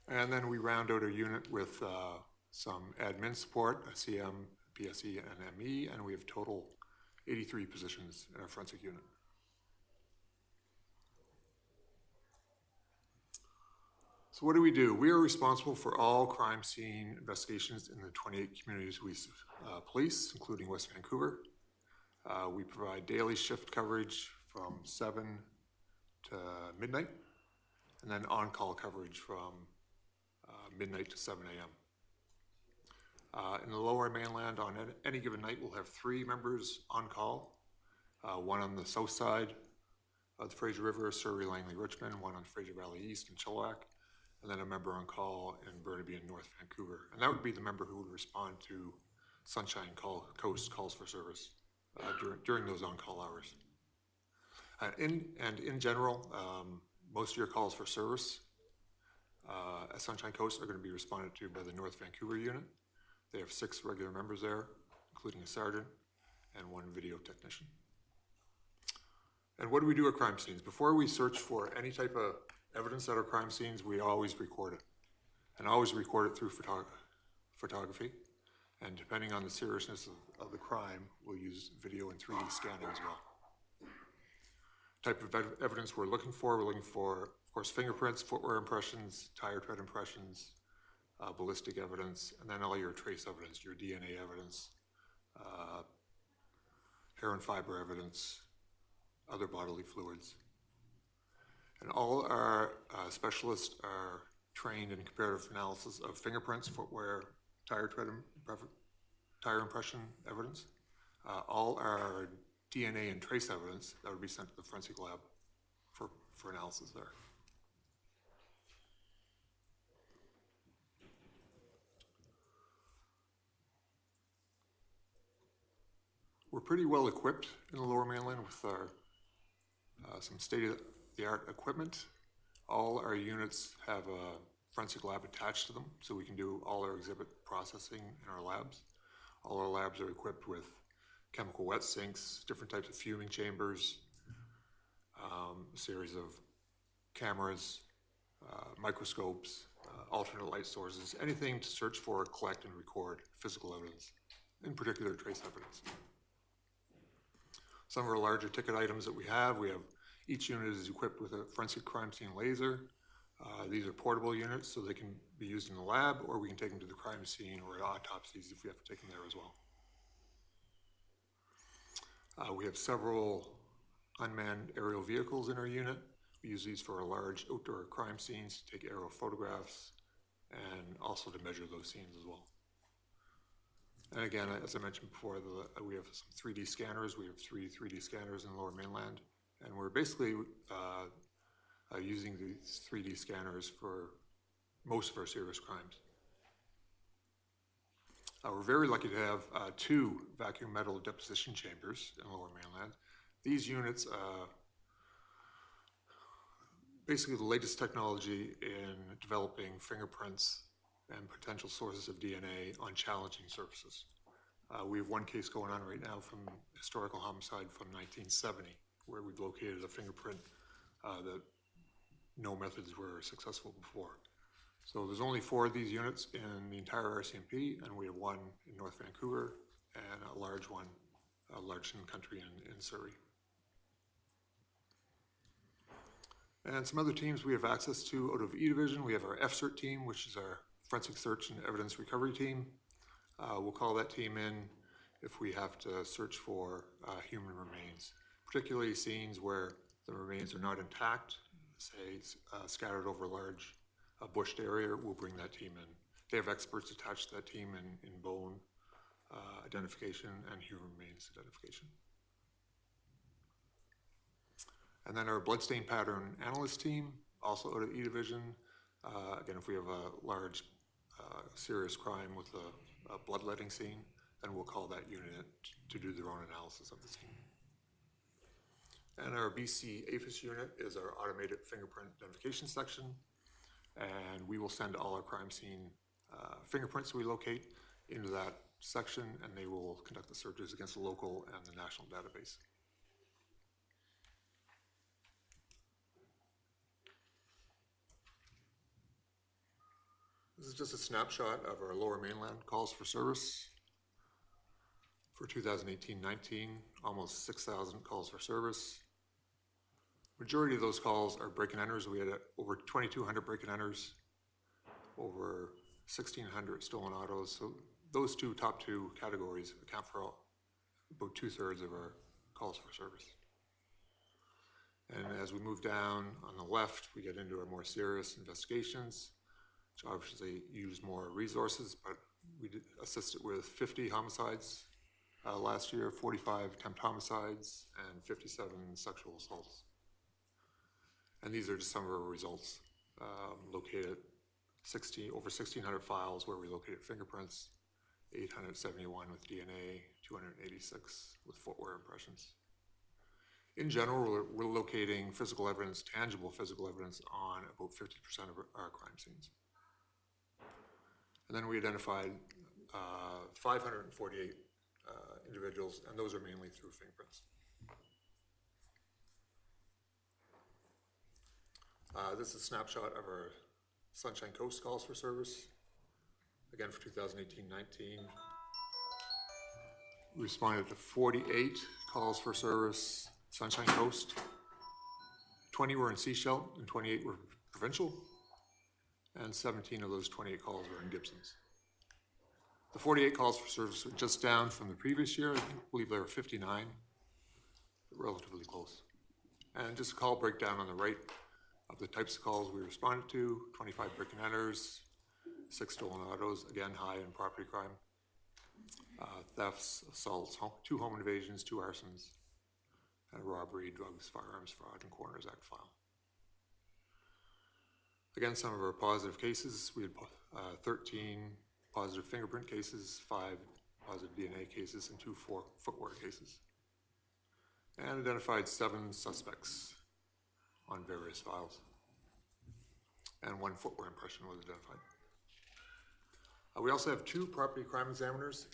And then we round out our unit with some admin support, a CM, PSE, and ME, and we have total 83 positions in our forensic unit. So what do? We are responsible for all crime scene investigations in the 28 communities we police, including West Vancouver. We provide daily shift coverage from 7 to midnight, and then on-call coverage from midnight to 7 a.m. In the Lower Mainland, on any given night, we'll have 3 members on call, one on the south side of the Fraser River, Surrey, Langley, Richmond, one on Fraser Valley East and Chilliwack, and then a member on call in Burnaby and North Vancouver. And that would be the member who would respond to Sunshine Coast calls for service during those on-call hours. In general, most of your calls for service at Sunshine Coast are going to be responded to by the North Vancouver unit. They have 6 regular members there, including a sergeant and 1 video technician. And what do we do at crime scenes? Before we search for any type of evidence at our crime scenes, we always record it. And always record it through photography. And depending on the seriousness of the crime, we'll use video and 3D scanning as well. Type of evidence we're looking for, of course, fingerprints, footwear impressions, tire tread impressions, ballistic evidence, and then all your trace evidence, your DNA evidence, hair and fiber evidence, other bodily fluids. And all our specialists are trained in comparative analysis of fingerprints, footwear, tire impression evidence. All our DNA and trace evidence that would be sent to the forensic lab for analysis there. We're pretty well equipped in the Lower Mainland with our some state-of-the-art equipment. All our units have a forensic lab attached to them, so we can do all our exhibit processing in our labs. All our labs are equipped with chemical wet sinks, different types of fuming chambers, a series of cameras, microscopes, alternate light sources, anything to search for, collect, and record physical evidence, in particular trace evidence. Some of our larger ticket items that we have each unit is equipped with a forensic crime scene laser. These are portable units, so they can be used in the lab, or we can take them to the crime scene or autopsies if we have to take them there as well. We have several unmanned aerial vehicles in our unit. We use these for our large outdoor crime scenes to take aerial photographs and also to measure those scenes as well. And again, as I mentioned before, we have some 3D scanners. We have 3D scanners in the Lower Mainland, and we're basically using these 3D scanners for most of our serious crimes. We're very lucky to have 2 vacuum metal deposition chambers in the Lower Mainland. These units, basically the latest technology in developing fingerprints and potential sources of DNA on challenging surfaces. We have one case going on right now from historical homicide from 1970, where we've located a fingerprint that no methods were successful before. So there's only 4 of these units in the entire RCMP, and we have one in North Vancouver and a large one, large in the country in Surrey. And some other teams we have access to out of E Division. We have our FCERT team, which is our Forensic Search and Evidence Recovery team. We'll call that team in if we have to search for human remains, particularly scenes where the remains are not intact, say scattered over a large bushed area. We'll bring that team in. They have experts attached to that team in bone identification and human remains identification. And then our bloodstain pattern analyst team, also out of E Division. Again, if we have a large serious crime with a bloodletting scene, then we'll call that unit to do their own analysis of the scene. And our BC APHIS unit is our automated fingerprint identification section, and we will send all our crime scene fingerprints we locate into that section, and they will conduct the searches against the local and the national database. This is just a snapshot of our Lower Mainland calls for service. For 2018-19, almost 6,000 calls for service. Majority of those calls are break and enters. We had over 2,200 break and enters, over 1,600 stolen autos. So those top two categories account for about 2/3 of our calls for service. And as we move down on the left, we get into our more serious investigations, which obviously use more resources, but we did assist it with 50 homicides last year, 45 attempt homicides, and 57 sexual assaults. And these are just some of our results. Located over 1,600 files where we located fingerprints, 871 with DNA, 286 with footwear impressions. In general, we're locating physical evidence, tangible physical evidence, on about 50% of our crime scenes. And then we identified 548 individuals, and those are mainly through fingerprints. This is a snapshot of our Sunshine Coast calls for service. Again, for 2018-19. We responded to 48 calls for service, Sunshine Coast. 20 were in Seashell and 28 were Provincial. And 17 of those 28 calls were in Gibsons. The 48 calls for service were just down from the previous year. I believe there were 59, relatively close. And just a call breakdown on the right of the types of calls we responded to: 25 break and enters, 6 stolen autos, again high in property crime, thefts, assaults, 2 home invasions, 2 arsons, and a robbery, drugs, firearms, fraud, and Coroners Act file. Again, some of our positive cases, we had 13 positive fingerprint cases, 5 positive DNA cases, and 2 footwear cases. And identified 7 suspects on various files. And 1 footwear impression was identified. We also have 2 property crime examiners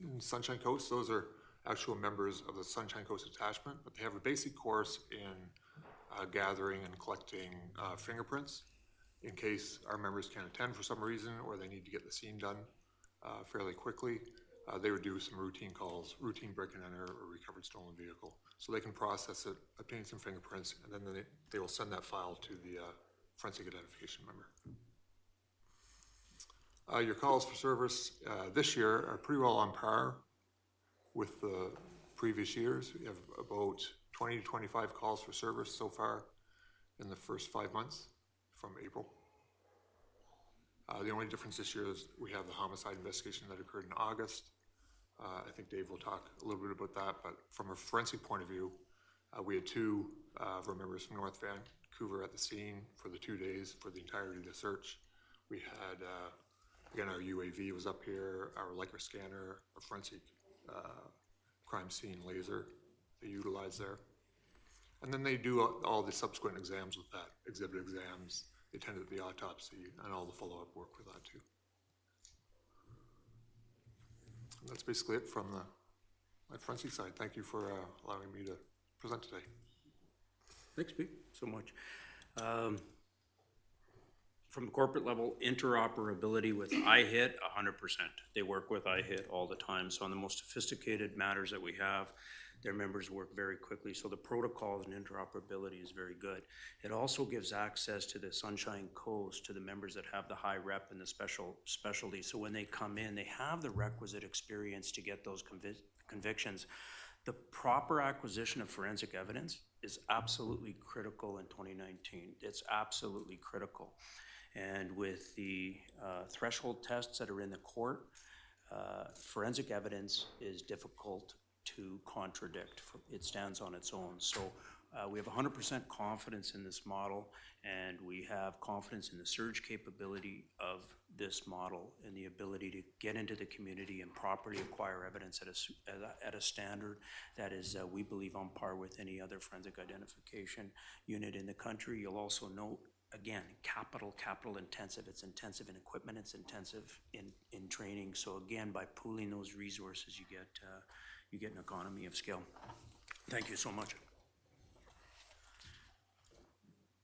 in Sunshine Coast. Those are actual members of the Sunshine Coast attachment, but they have a basic course in gathering and collecting fingerprints in case our members can't attend for some reason or they need to get the scene done fairly quickly. They would do some routine calls, routine break and enter or recovered stolen vehicle. So they can process it, obtain some fingerprints, and then they will send that file to the forensic identification member. Your calls for service this year are pretty well on par with the previous years. We have about 20 to 25 calls for service so far in the first 5 months from April. The only difference this year is we have the homicide investigation that occurred in August. I think Dave will talk a little bit about that, but from a forensic point of view, we had 2 of our members from North Vancouver at the scene for the 2 days for the entirety of the search. We had, again, our UAV was up here, our Leica scanner, our forensic crime scene laser they utilize there. And then they do all the subsequent exams with that, exhibit exams, they attended the autopsy, and all the follow-up work with that too. And that's basically it from my forensic side. Thank you for allowing me to present today. Thanks, Pete, so much. From the corporate level, interoperability with IHIT, 100%. They work with IHIT all the time. So on the most sophisticated matters that we have, their members work very quickly. So the protocols and interoperability is very good. It also gives access to the Sunshine Coast to the members that have the high rep and the specialty. So when they come in, they have the requisite experience to get those convictions. The proper acquisition of forensic evidence is absolutely critical in 2019. It's absolutely critical. And with the threshold tests that are in the court, forensic evidence is difficult to contradict. It stands on its own. So we have 100% confidence in this model, and we have confidence in the surge capability of this model and the ability to get into the community and properly acquire evidence at a standard that is, we believe, on par with any other forensic identification unit in the country. You'll also note, again, capital intensive. It's intensive in equipment, it's intensive in training. So again, by pooling those resources, you get an economy of scale. Thank you so much.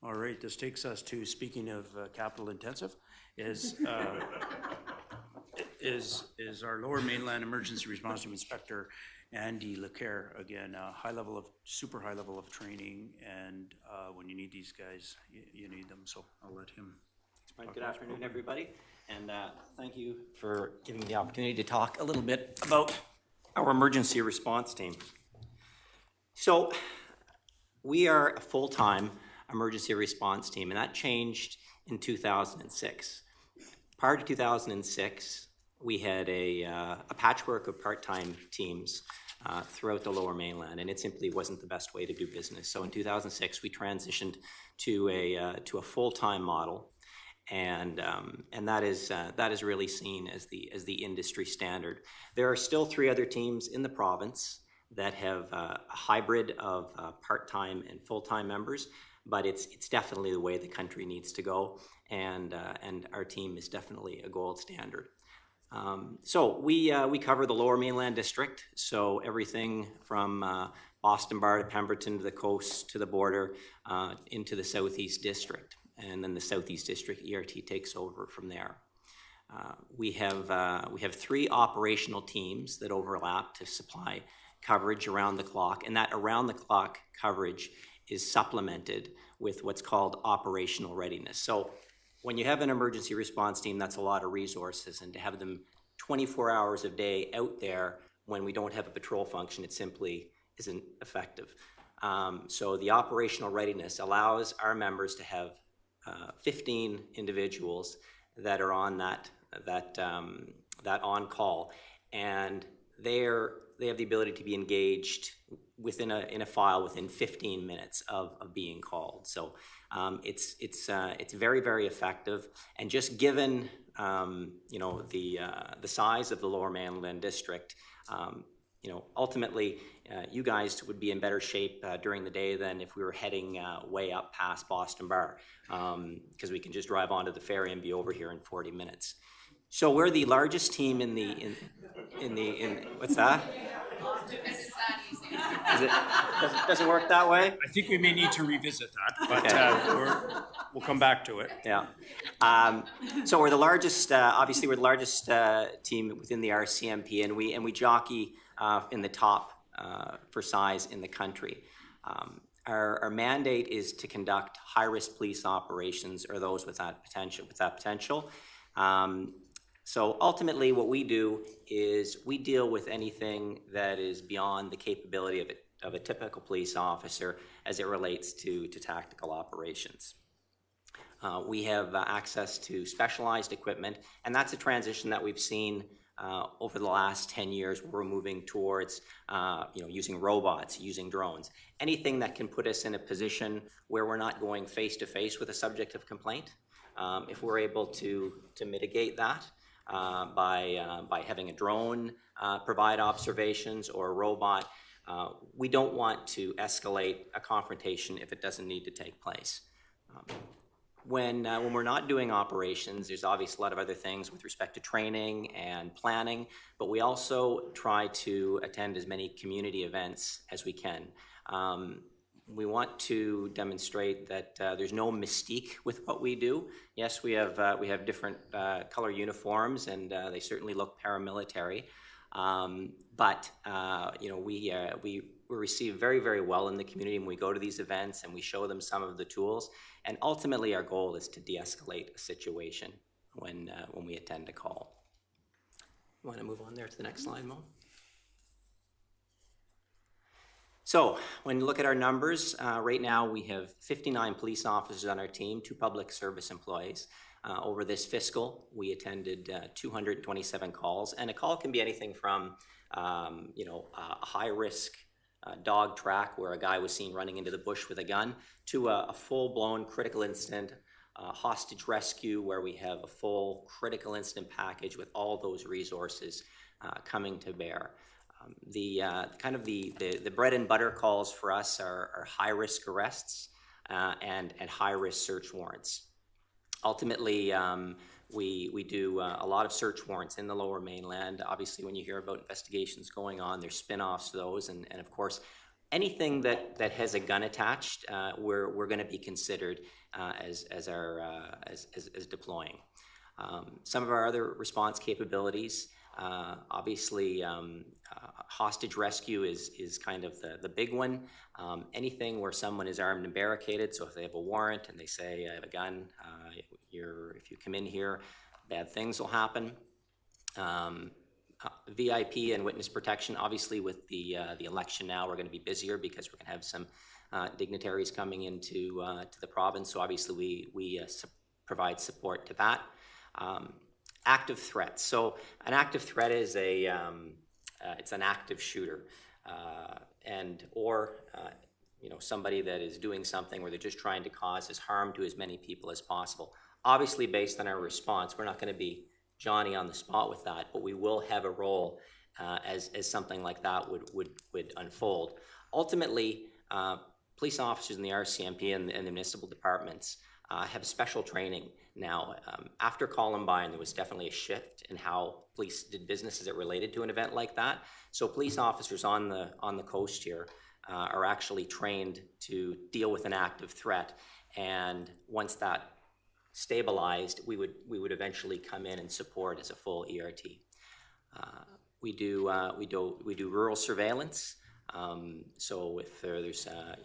All right, this takes us to, speaking of capital intensive, is our Lower Mainland Emergency Response Team Inspector, Andy Lecaire. Again, super high level of training, and when you need these guys, you need them. So I'll let him. Right, good afternoon, everybody, and thank you for giving me the opportunity to talk a little bit about our emergency response team. So we are a full-time emergency response team, and that changed in 2006. Prior to 2006, we had a patchwork of part-time teams throughout the Lower Mainland, and it simply wasn't the best way to do business. So in 2006, we transitioned to a full-time model, and that is really seen as the industry standard. There are still 3 other teams in the province that have a hybrid of part-time and full-time members, but it's definitely the way the country needs to go, and our team is definitely a gold standard. So we cover the Lower Mainland District, so everything from Boston Bar to Pemberton to the coast to the border into the Southeast District. And then the Southeast District ERT takes over from there. We have 3 operational teams that overlap to supply coverage around the clock, and that around the clock coverage is supplemented with what's called operational readiness. So when you have an emergency response team, that's a lot of resources, and to have them 24 hours a day out there when we don't have a patrol function, it simply isn't effective. So the operational readiness allows our members to have 15 individuals that are on that on call, and they have the ability to be engaged within in a file within 15 minutes of being called. So it's very, very effective. And just given the size of the Lower Mainland District, ultimately you guys would be in better shape during the day than if we were heading way up past Boston Bar, because we can just drive onto the ferry and be over here in 40 minutes. So we're the largest team in what's that? Does it work that way? I think we may need to revisit that, but Okay. we'll come back to it. Yeah. So we're the largest. Obviously, we're the largest team within the RCMP, and we jockey in the top for size in the country. Our mandate is to conduct high-risk police operations, or those with that potential. So ultimately, what we do is we deal with anything that is beyond the capability of a typical police officer as it relates to tactical operations. We have access to specialized equipment, and that's a transition that we've seen over the last 10 years, where we're moving towards using robots, using drones, anything that can put us in a position where we're not going face to face with a subject of complaint. If we're able to mitigate that by having a drone provide observations, or a robot, we don't want to escalate a confrontation if it doesn't need to take place. When we're not doing operations, there's obviously a lot of other things with respect to training and planning, but we also try to attend as many community events as we can. We want to demonstrate that there's no mystique with what we do. Yes, we have different color uniforms, and they certainly look paramilitary. But we receive very, very well in the community when we go to these events, and we show them some of the tools. And ultimately, our goal is to de-escalate a situation when we attend a call. You want to move on there to the next slide, Mo? So when you look at our numbers, right now we have 59 police officers on our team, 2 public service employees. Over this fiscal, we attended 227 calls, and a call can be anything from a high-risk dog track where a guy was seen running into the bush with a gun, to a full-blown critical incident, hostage rescue, where we have a full critical incident package with all those resources coming to bear. The bread and butter calls for us are high-risk arrests and high-risk search warrants. Ultimately, we do a lot of search warrants in the Lower Mainland. Obviously, when you hear about investigations going on, there's spin-offs to those, and of course, anything that has a gun attached, we're going to be considered as deploying. Some of our other response capabilities, obviously, hostage rescue is kind of the big one. Anything where someone is armed and barricaded, so if they have a warrant and they say, I have a gun, if you come in here, bad things will happen. VIP and witness protection, obviously with the election now, we're going to be busier because we're going to have some dignitaries coming into the province, so obviously we provide support to that. Active threats. So an active threat is it's an active shooter, or somebody that is doing something where they're just trying to cause harm to as many people as possible. Obviously, based on our response, we're not going to be Johnny on the spot with that, but we will have a role as something like that would unfold. Ultimately, police officers in the RCMP and the municipal departments have special training now. After Columbine, there was definitely a shift in how police did business as it related to an event like that. So police officers on the coast here are actually trained to deal with an active threat. And once that stabilized, we would eventually come in and support as a full ERT. We do rural surveillance. So if there's a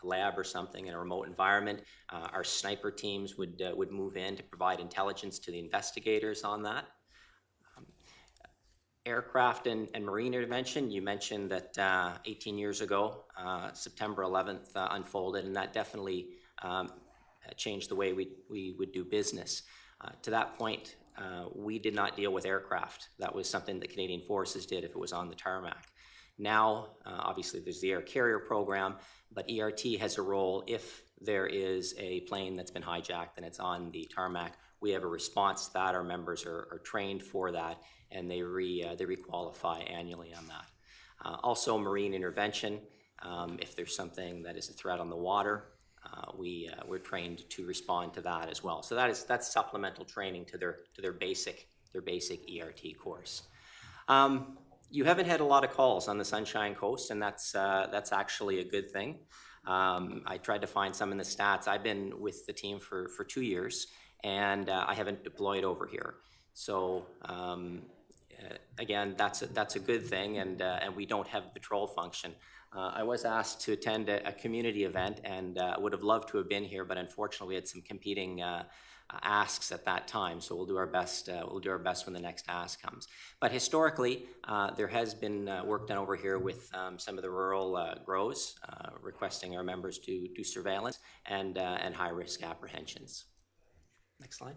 lab or something in a remote environment, our sniper teams would move in to provide intelligence to the investigators on that. Aircraft and marine intervention, you mentioned that 18 years ago, September 11th unfolded, and that definitely changed the way we would do business. To that point, we did not deal with aircraft. That was something that Canadian Forces did if it was on the tarmac. Now, obviously, there's the air carrier program, but ERT has a role if there is a plane that's been hijacked and it's on the tarmac. We have a response to that. Our members are trained for that, and they re-qualify annually on that. Also, marine intervention. If there's something that is a threat on the water, we're trained to respond to that as well. So that's supplemental training to their basic ERT course. You haven't had a lot of calls on the Sunshine Coast, and that's actually a good thing. I tried to find some in the stats. I've been with the team for 2 years, and I haven't deployed over here. So again, that's a good thing, and we don't have a patrol function. I was asked to attend a community event, and would have loved to have been here, but unfortunately we had some competing asks at that time, so we'll do our best. We'll do our best when the next ask comes. But historically, there has been work done over here with some of the rural GROWs, requesting our members to do surveillance and high-risk apprehensions. Next slide.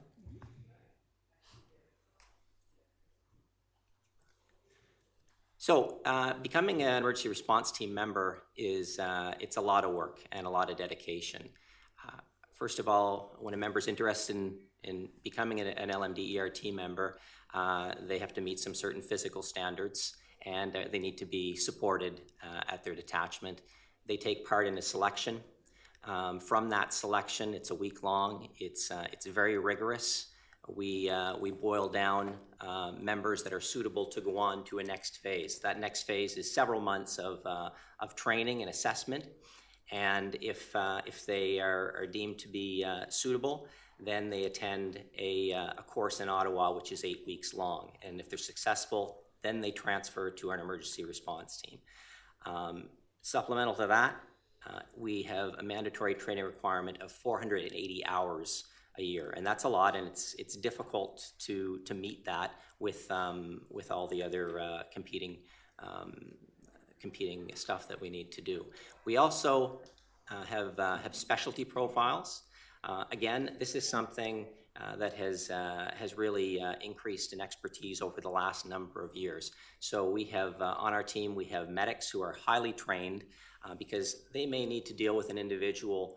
So becoming an emergency response team member is it's a lot of work and a lot of dedication. First of all, when a member is interested in becoming an LMD ERT member, they have to meet some certain physical standards, and they need to be supported at their detachment. They take part in a selection. From that selection, it's a week long. It's very rigorous. We boil down members that are suitable to go on to a next phase. That next phase is several months of training and assessment. And if they are deemed to be suitable, then they attend a course in Ottawa, which is 8 weeks long. And if they're successful, then they transfer to an emergency response team. Supplemental to that, we have a mandatory training requirement of 480 hours a year, and that's a lot, and it's difficult to meet that with all the other competing stuff that we need to do. We also have specialty profiles. Again, this is something that has really increased in expertise over the last number of years. So we have on our team, we have medics who are highly trained because they may need to deal with an individual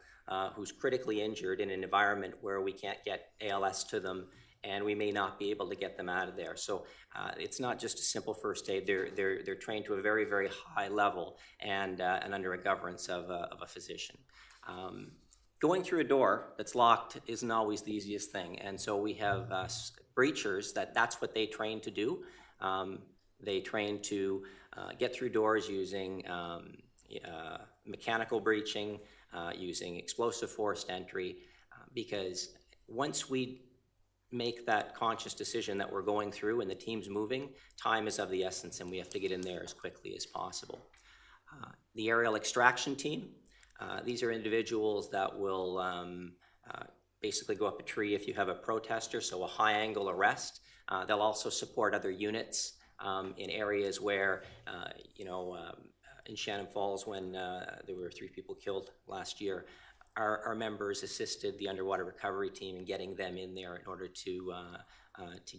who's critically injured in an environment where we can't get ALS to them, and we may not be able to get them out of there. So it's not just a simple first aid. They're trained to a very, very high level and under a governance of a physician. Going through a door that's locked isn't always the easiest thing, and so we have breachers that's what they train to do. They train to get through doors using mechanical breaching, using explosive forced entry, because once we make that conscious decision that we're going through and the team's moving, time is of the essence, and we have to get in there as quickly as possible. The aerial extraction team, these are individuals that will basically go up a tree if you have a protester, so a high angle arrest. They'll also support other units in areas where, in Shannon Falls, when there were 3 people killed last year, our members assisted the underwater recovery team in getting them in there in order to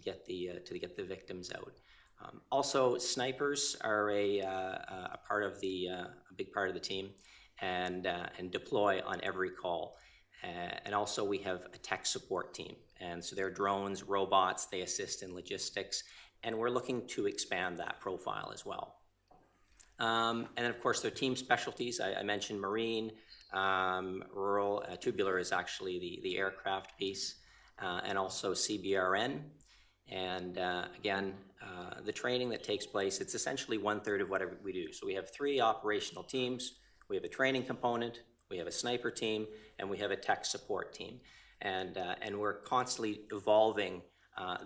get the victims out. Also, snipers are a big part of the team, and deploy on every call. And also, we have a tech support team, and so they're drones, robots. They assist in logistics, and we're looking to expand that profile as well. And then, of course, their team specialties. I mentioned marine, rural, tubular is actually the aircraft piece, and also CBRN. And again, the training that takes place, it's essentially 1/3 of whatever we do. So we have 3 operational teams. We have a training component, we have a sniper team, and we have a tech support team. And we're constantly evolving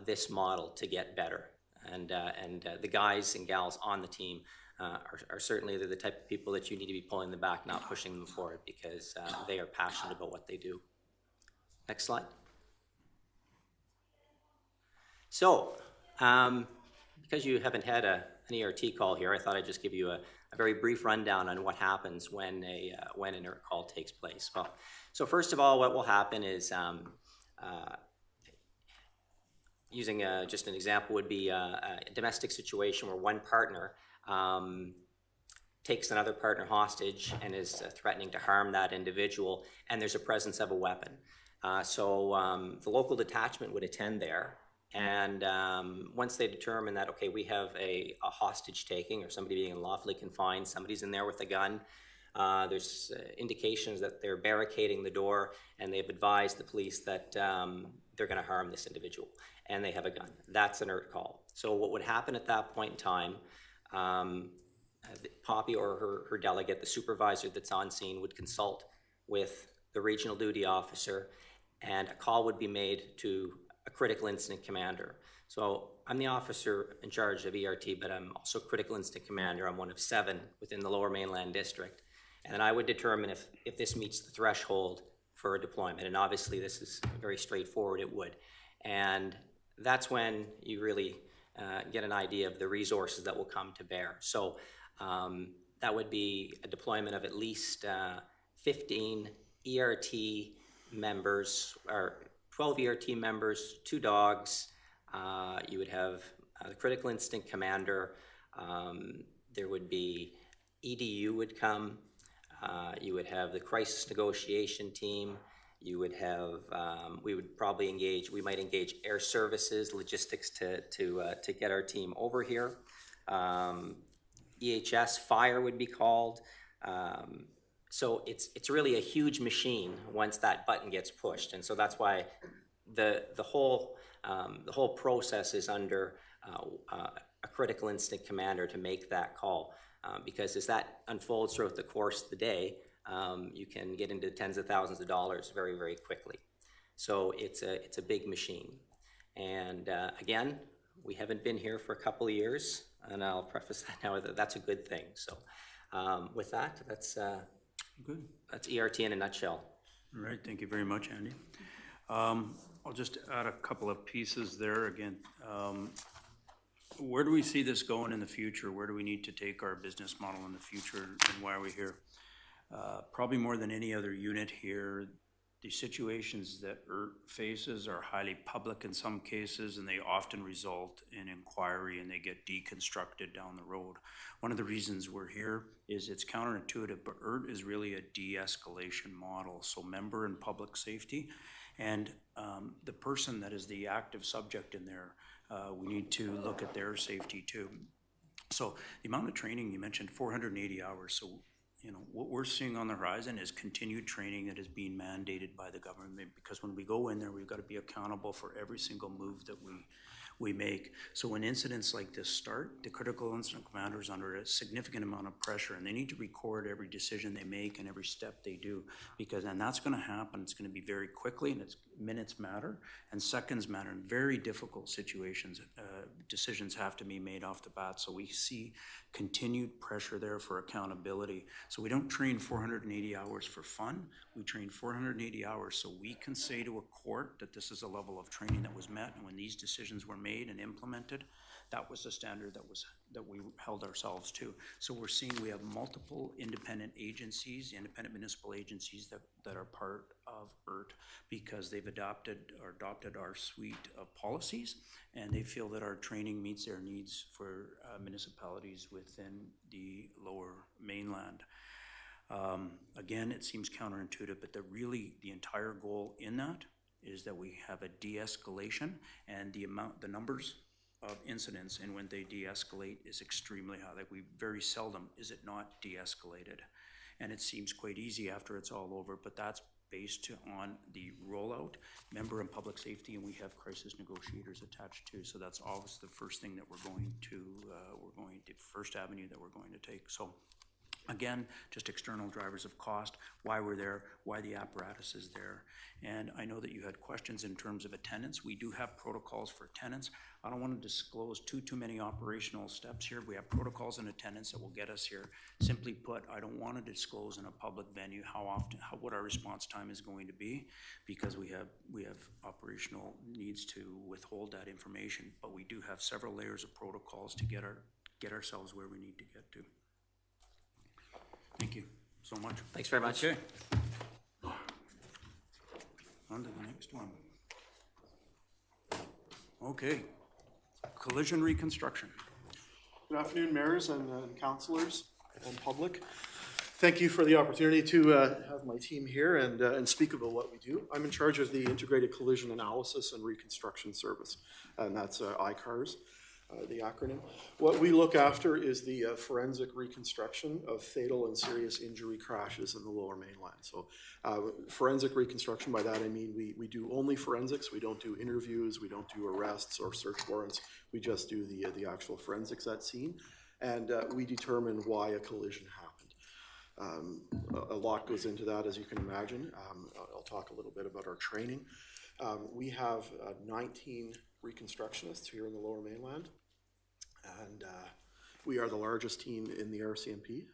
this model to get better. And the guys and gals on the team are certainly the type of people that you need to be pulling them back, not pushing them forward, because they are passionate about what they do. Next slide. So, because you haven't had an ERT call here, I thought I'd just give you a very brief rundown on what happens when an ERT call takes place. Well, so first of all, what will happen is, using just an example, would be a domestic situation where one partner takes another partner hostage and is threatening to harm that individual, and there's a presence of a weapon. So the local detachment would attend there, and once they determine that, okay, we have a hostage taking or somebody being unlawfully confined, somebody's in there with a gun, there's indications that they're barricading the door, and they've advised the police that they're going to harm this individual, and they have a gun. That's an ERT call. So what would happen at that point in time, Poppy or her delegate, the supervisor that's on scene, would consult with the regional duty officer, and a call would be made to a critical incident commander. So I'm the officer in charge of ERT, but I'm also critical incident commander. I'm one of 7 within the Lower Mainland District. And I would determine if this meets the threshold for a deployment. And obviously this is very straightforward, it would. And that's when you really get an idea of the resources that will come to bear. So that would be a deployment of at least 15 ERT members, or 12 ERT members, 2 dogs. You would have the critical incident commander. There would be EDU would come. You would have the crisis negotiation team. You would have, we might engage air services, logistics to get our team over here. EHS, fire would be called. So it's really a huge machine once that button gets pushed, and so that's why the whole process is under a critical incident commander to make that call, because as that unfolds throughout the course of the day, you can get into tens of thousands of dollars very, very quickly. So it's a big machine, and again, we haven't been here for a couple of years, and I'll preface that now that that's a good thing. So with that, that's Good. That's ERT in a nutshell. All right, thank you very much, Andy. I'll just add a couple of pieces there again. Where do we see this going in the future? Where do we need to take our business model in the future, and why are we here? Probably more than any other unit here, the situations that ERT faces are highly public in some cases, and they often result in inquiry, and they get deconstructed down the road. One of the reasons we're here is it's counterintuitive, but ERT is really a de-escalation model. So member and public safety, and the person that is the active subject in there, we need to look at their safety too. So the amount of training, you mentioned 480 hours. So what we're seeing on the horizon is continued training that is being mandated by the government, because when we go in there, we've got to be accountable for every single move that we make. So when incidents like this start, the critical incident commander is under a significant amount of pressure, and they need to record every decision they make and every step they do, and that's going to happen. It's going to be very quickly, and minutes matter and seconds matter. In very difficult situations, decisions have to be made off the bat. So we see continued pressure there for accountability. So we don't train 480 hours for fun. We train 480 hours so we can say to a court that this is a level of training that was met, and when these decisions were made and implemented, that was the standard that we held ourselves to. So we're seeing we have multiple independent agencies, independent municipal agencies that are part of ERT, because they've adopted our suite of policies, and they feel that our training meets their needs for municipalities within the Lower Mainland. Again, it seems counterintuitive, but the entire goal in that is that we have a de-escalation, and the numbers of incidents and when they de-escalate is extremely high. Like, we very seldom is it not de-escalated, and it seems quite easy after it's all over, but that's based on the rollout, member and public safety, and we have crisis negotiators attached too. So that's always the first thing that we're going to first avenue that we're going to take. So again, just external drivers of cost, why we're there, why the apparatus is there. And I know that you had questions in terms of attendance. We do have protocols for attendance. I don't want to disclose too many operational steps here. We have protocols and attendance that will get us here. Simply put, I don't want to disclose in a public venue what our response time is going to be, because we have operational needs to withhold that information. But we do have several layers of protocols to get ourselves where we need to get to. Thank you so much. Thanks very much. Okay. On to the next one. Okay. Collision reconstruction. Good afternoon, mayors and councilors and public. Thank you for the opportunity to have my team here and speak about what we do. I'm in charge of the Integrated Collision Analysis and Reconstruction Service, and that's ICARS, the acronym. What we look after is the forensic reconstruction of fatal and serious injury crashes in the Lower Mainland. So forensic reconstruction, by that I mean we do only forensics. We don't do interviews, we don't do arrests or search warrants. We just do the actual forensics at scene, and we determine why a collision happened. A lot goes into that, as you can imagine. I'll talk a little bit about our training. We have 19 Reconstructionists here in the Lower Mainland, and we are the largest team in the RCMP,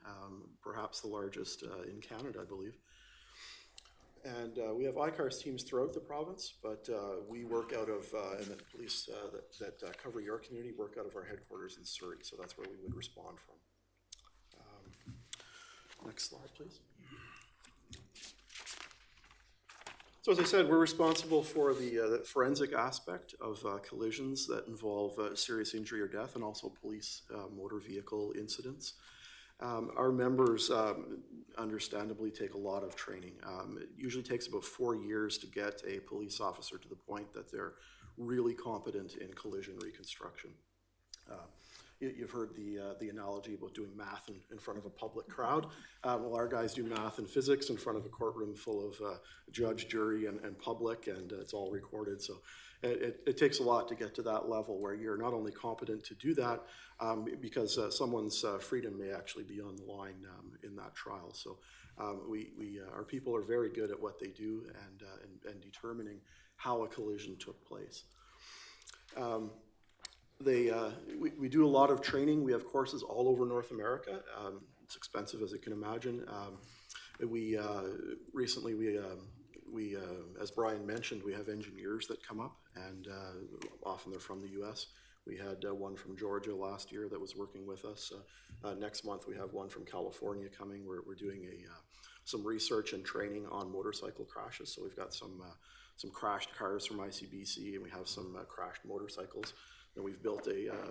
perhaps the largest in Canada, I believe. And we have ICARS teams throughout the province, but we work out of, and the police that cover your community work out of our headquarters in Surrey, so that's where we would respond from. Next slide, please. So as I said, we're responsible for the forensic aspect of collisions that involve serious injury or death, and also police motor vehicle incidents. Our members understandably take a lot of training. It usually takes about 4 years to get a police officer to the point that they're really competent in collision reconstruction. You've heard the analogy about doing math in front of a public crowd. Well, our guys do math and physics in front of a courtroom full of judge, jury, and public, and it's all recorded. So it takes a lot to get to that level where you're not only competent to do that, because someone's freedom may actually be on the line in that trial. So our people are very good at what they do and determining how a collision took place. We do a lot of training. We have courses all over North America. It's expensive, as you can imagine. Recently, as Brian mentioned, we have engineers that come up, and often they're from the U.S. We had one from Georgia last year that was working with us. Next month, we have one from California coming. We're doing some research and training on motorcycle crashes. So we've got some crashed cars from ICBC, and we have some crashed motorcycles. And we've built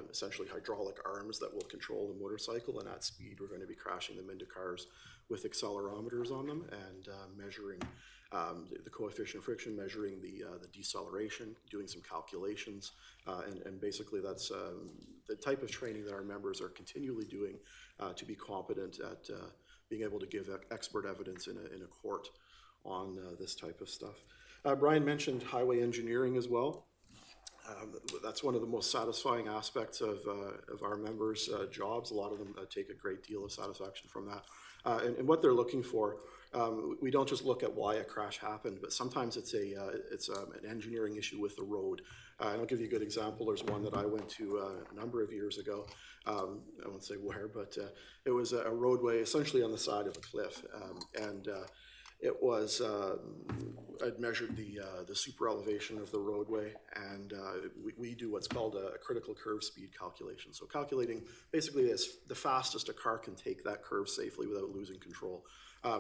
essentially hydraulic arms that will control the motorcycle, and at speed we're going to be crashing them into cars with accelerometers on them and measuring the coefficient of friction, measuring the deceleration, doing some calculations, and basically that's the type of training that our members are continually doing to be competent at being able to give expert evidence in a court on this type of stuff. Brian mentioned highway engineering as well. That's one of the most satisfying aspects of our members' jobs. A lot of them take a great deal of satisfaction from that. And what they're looking for, we don't just look at why a crash happened, but sometimes it's an engineering issue with the road. And I'll give you a good example. There's one that I went to a number of years ago. I won't say where, but it was a roadway essentially on the side of a cliff. It was, I'd measured the super elevation of the roadway, and we do what's called a critical curve speed calculation. So calculating basically the fastest a car can take that curve safely without losing control.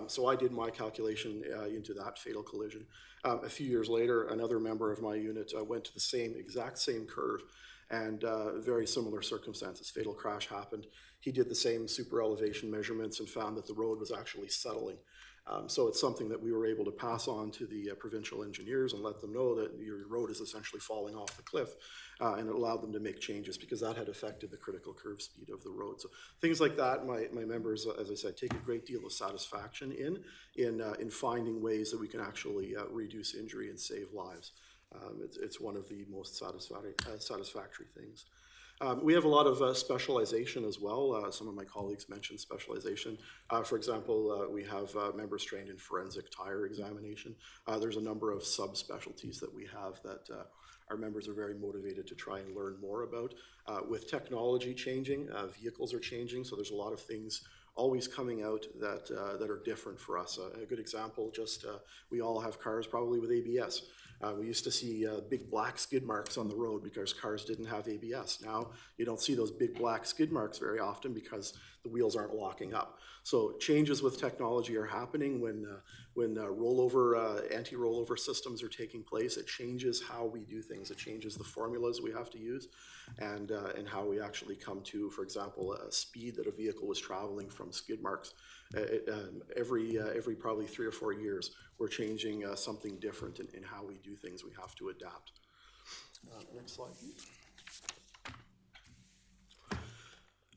So I did my calculation into that fatal collision. A few years later, another member of my unit went to the exact same curve, and very similar circumstances. Fatal crash happened. He did the same super elevation measurements and found that the road was actually settling. So it's something that we were able to pass on to the provincial engineers and let them know that your road is essentially falling off the cliff, and it allowed them to make changes because that had affected the critical curve speed of the road. So things like that, my members, as I said, take a great deal of satisfaction in finding ways that we can actually reduce injury and save lives. It's one of the most satisfactory things. We have a lot of specialization as well. Some of my colleagues mentioned specialization. For example, we have members trained in forensic tire examination. There's a number of subspecialties that we have that our members are very motivated to try and learn more about. With technology changing, vehicles are changing, so there's a lot of things always coming out that are different for us. A good example, we all have cars probably with ABS. We used to see big black skid marks on the road because cars didn't have ABS. Now you don't see those big black skid marks very often because the wheels aren't locking up. So changes with technology are happening when anti-rollover systems are taking place. It changes how we do things. It changes the formulas we have to use and how we actually come to, for example, a speed that a vehicle was traveling from skid marks. Every probably 3 or 4 years, we're changing something different in how we do things. We have to adapt. Next slide, please.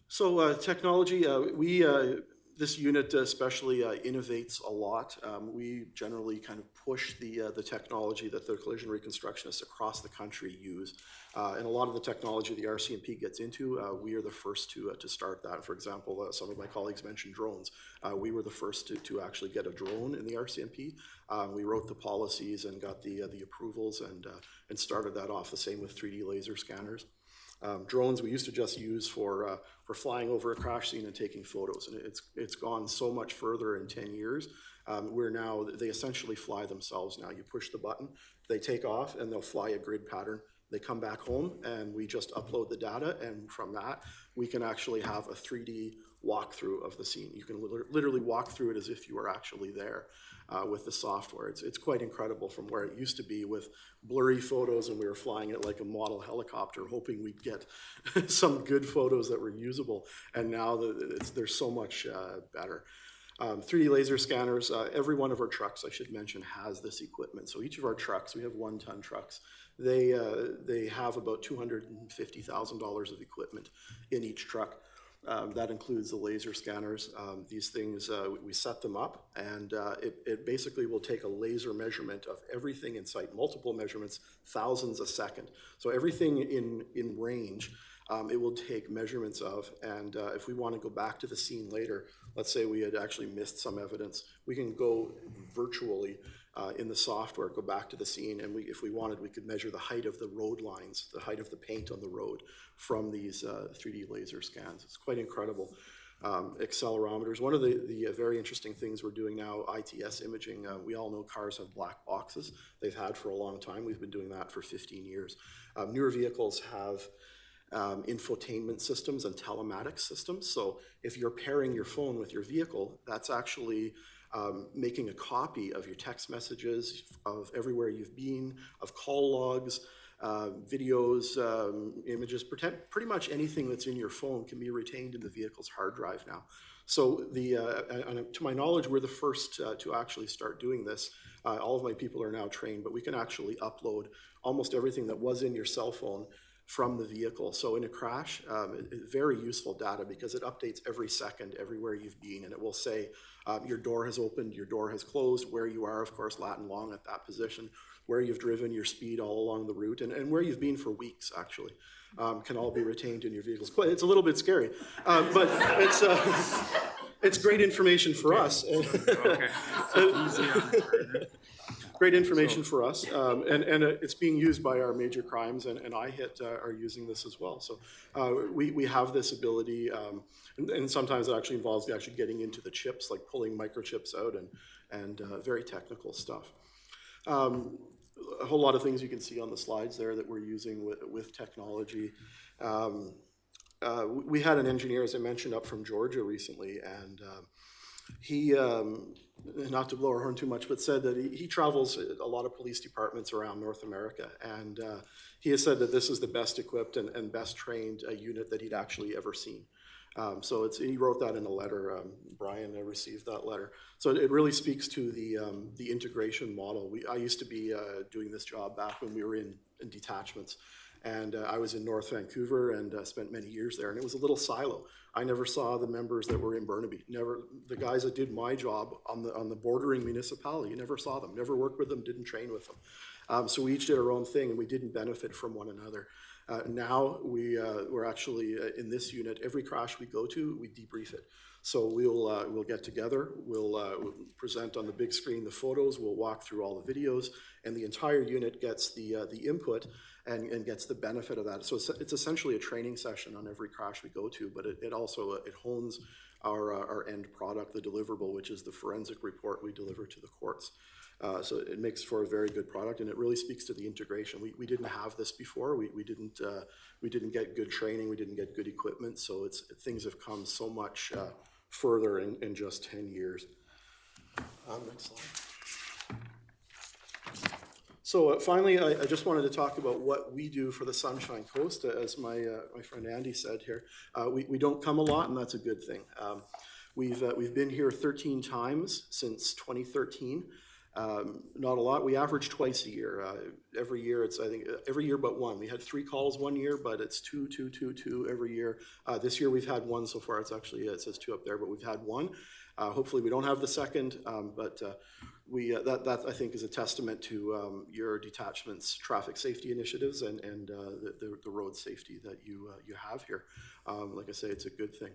So technology, this unit especially innovates a lot. We generally kind of push the technology that the collision reconstructionists across the country use. And a lot of the technology the RCMP gets into, we are the first to start that. For example, some of my colleagues mentioned drones. We were the first to actually get a drone in the RCMP. We wrote the policies and got the approvals and started that off. The same with 3D laser scanners. Drones we used to just use for flying over a crash scene and taking photos, and it's gone so much further in 10 years. They essentially fly themselves now. You push the button, they take off, and they'll fly a grid pattern. They come back home, and we just upload the data, and from that, we can actually have a 3D walkthrough of the scene. You can literally walk through it as if you were actually there with the software. It's quite incredible from where it used to be with blurry photos, and we were flying it like a model helicopter, hoping we'd get some good photos that were usable, and now they're so much better. 3D laser scanners, every one of our trucks, I should mention, has this equipment. So each of our trucks, we have 1-ton trucks, they have about $250,000 of equipment in each truck. That includes the laser scanners. These things, we set them up, and it basically will take a laser measurement of everything in sight, multiple measurements, thousands a second. So everything in range, it will take measurements of, and if we want to go back to the scene later, let's say we had actually missed some evidence, we can go virtually in the software, go back to the scene, and if we wanted, we could measure the height of the road lines, the height of the paint on the road from these 3D laser scans. It's quite incredible. Accelerometers. One of the very interesting things we're doing now, ITS imaging, we all know cars have black boxes. They've had for a long time. We've been doing that for 15 years. Newer vehicles have infotainment systems and telematics systems. So if you're pairing your phone with your vehicle, that's actually making a copy of your text messages, of everywhere you've been, of call logs, videos, images, pretty much anything that's in your phone can be retained in the vehicle's hard drive now. So to my knowledge, we're the first to actually start doing this. All of my people are now trained, but we can actually upload almost everything that was in your cell phone from the vehicle. So in a crash, very useful data because it updates every second everywhere you've been, and it will say your door has opened, your door has closed, where you are, of course, lat and long at that position, where you've driven, your speed all along the route, and where you've been for weeks, actually, can all be retained in your vehicles. It's a little bit scary, but it's great information for us. Great information for us, and it's being used by our major crimes, and IHIT are using this as well. So we have this ability, and sometimes it actually involves actually getting into the chips, like pulling microchips out, and very technical stuff. A whole lot of things you can see on the slides there that we're using with technology. We had an engineer, as I mentioned, up from Georgia recently, and he, not to blow our horn too much, but said that he travels a lot of police departments around North America, and he has said that this is the best equipped and best trained unit that he'd actually ever seen. So he wrote that in a letter. Brian received that letter. So it really speaks to the integration model. I used to be doing this job back when we were in detachments. And I was in North Vancouver and spent many years there. And it was a little silo. I never saw the members that were in Burnaby. Never, the guys that did my job on the bordering municipality, you never saw them, never worked with them, didn't train with them. So we each did our own thing and we didn't benefit from one another. Now we're actually in this unit, every crash we go to, we debrief it. So we'll get together, we'll present on the big screen the photos, we'll walk through all the videos, and the entire unit gets the input and gets the benefit of that. So it's essentially a training session on every crash we go to, but it also it hones our end product, the deliverable, which is the forensic report we deliver to the courts. So it makes for a very good product, and it really speaks to the integration. We didn't have this before. We didn't get good training. We didn't get good equipment. So things have come so much further in just 10 years. Next slide. So finally, I just wanted to talk about what we do for the Sunshine Coast. As my friend Andy said here, we don't come a lot, and that's a good thing. We've been here 13 times since 2013. Not a lot. We average twice a year. Every year, I think every year but one. We had 3 calls one year, but it's 2 every year. This year we've had 1 so far. It says 2 up there, but we've had 1. Hopefully we don't have the second, but that I think is a testament to your detachment's traffic safety initiatives and the road safety that you have here. Like I say, it's a good thing.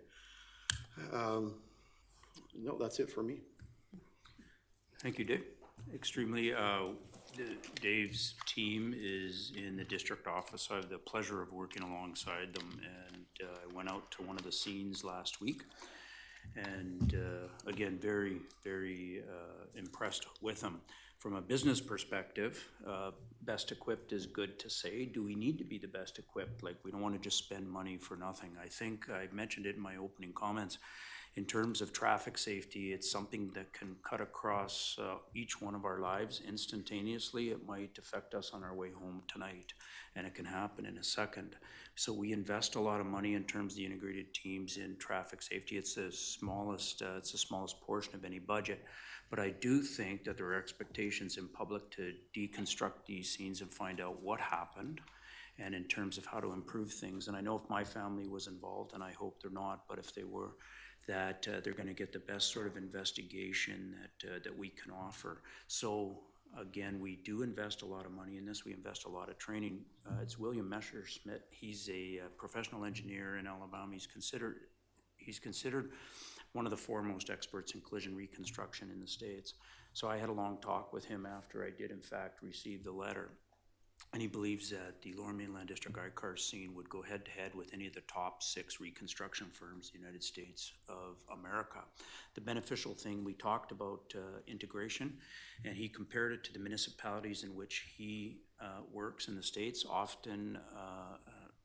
No, that's it for me. Thank you, Dave. Extremely, Dave's team is in the district office. I have the pleasure of working alongside them, and I went out to one of the scenes last week, and again, very, very impressed with them. From a business perspective, best equipped is good to say. Do we need to be the best equipped? Like, we don't want to just spend money for nothing. I think I mentioned it in my opening comments. In terms of traffic safety, it's something that can cut across each one of our lives instantaneously. It might affect us on our way home tonight, and it can happen in a second. So we invest a lot of money in terms of the integrated teams in traffic safety. It's the smallest portion of any budget. But I do think that there are expectations in public to deconstruct these scenes and find out what happened, and in terms of how to improve things. And I know if my family was involved, and I hope they're not, but if they were, that they're going to get the best sort of investigation that we can offer. So again, we do invest a lot of money in this. We invest a lot of training. It's William Messerschmidt. He's a professional engineer in Alabama. He's considered one of the foremost experts in collision reconstruction in the States. So I had a long talk with him after I did in fact receive the letter. And he believes that the Lower Mainland District ICAR scene would go head to head with any of the top 6 reconstruction firms in the United States of America. The beneficial thing, we talked about integration, and he compared it to the municipalities in which he works in the States. Often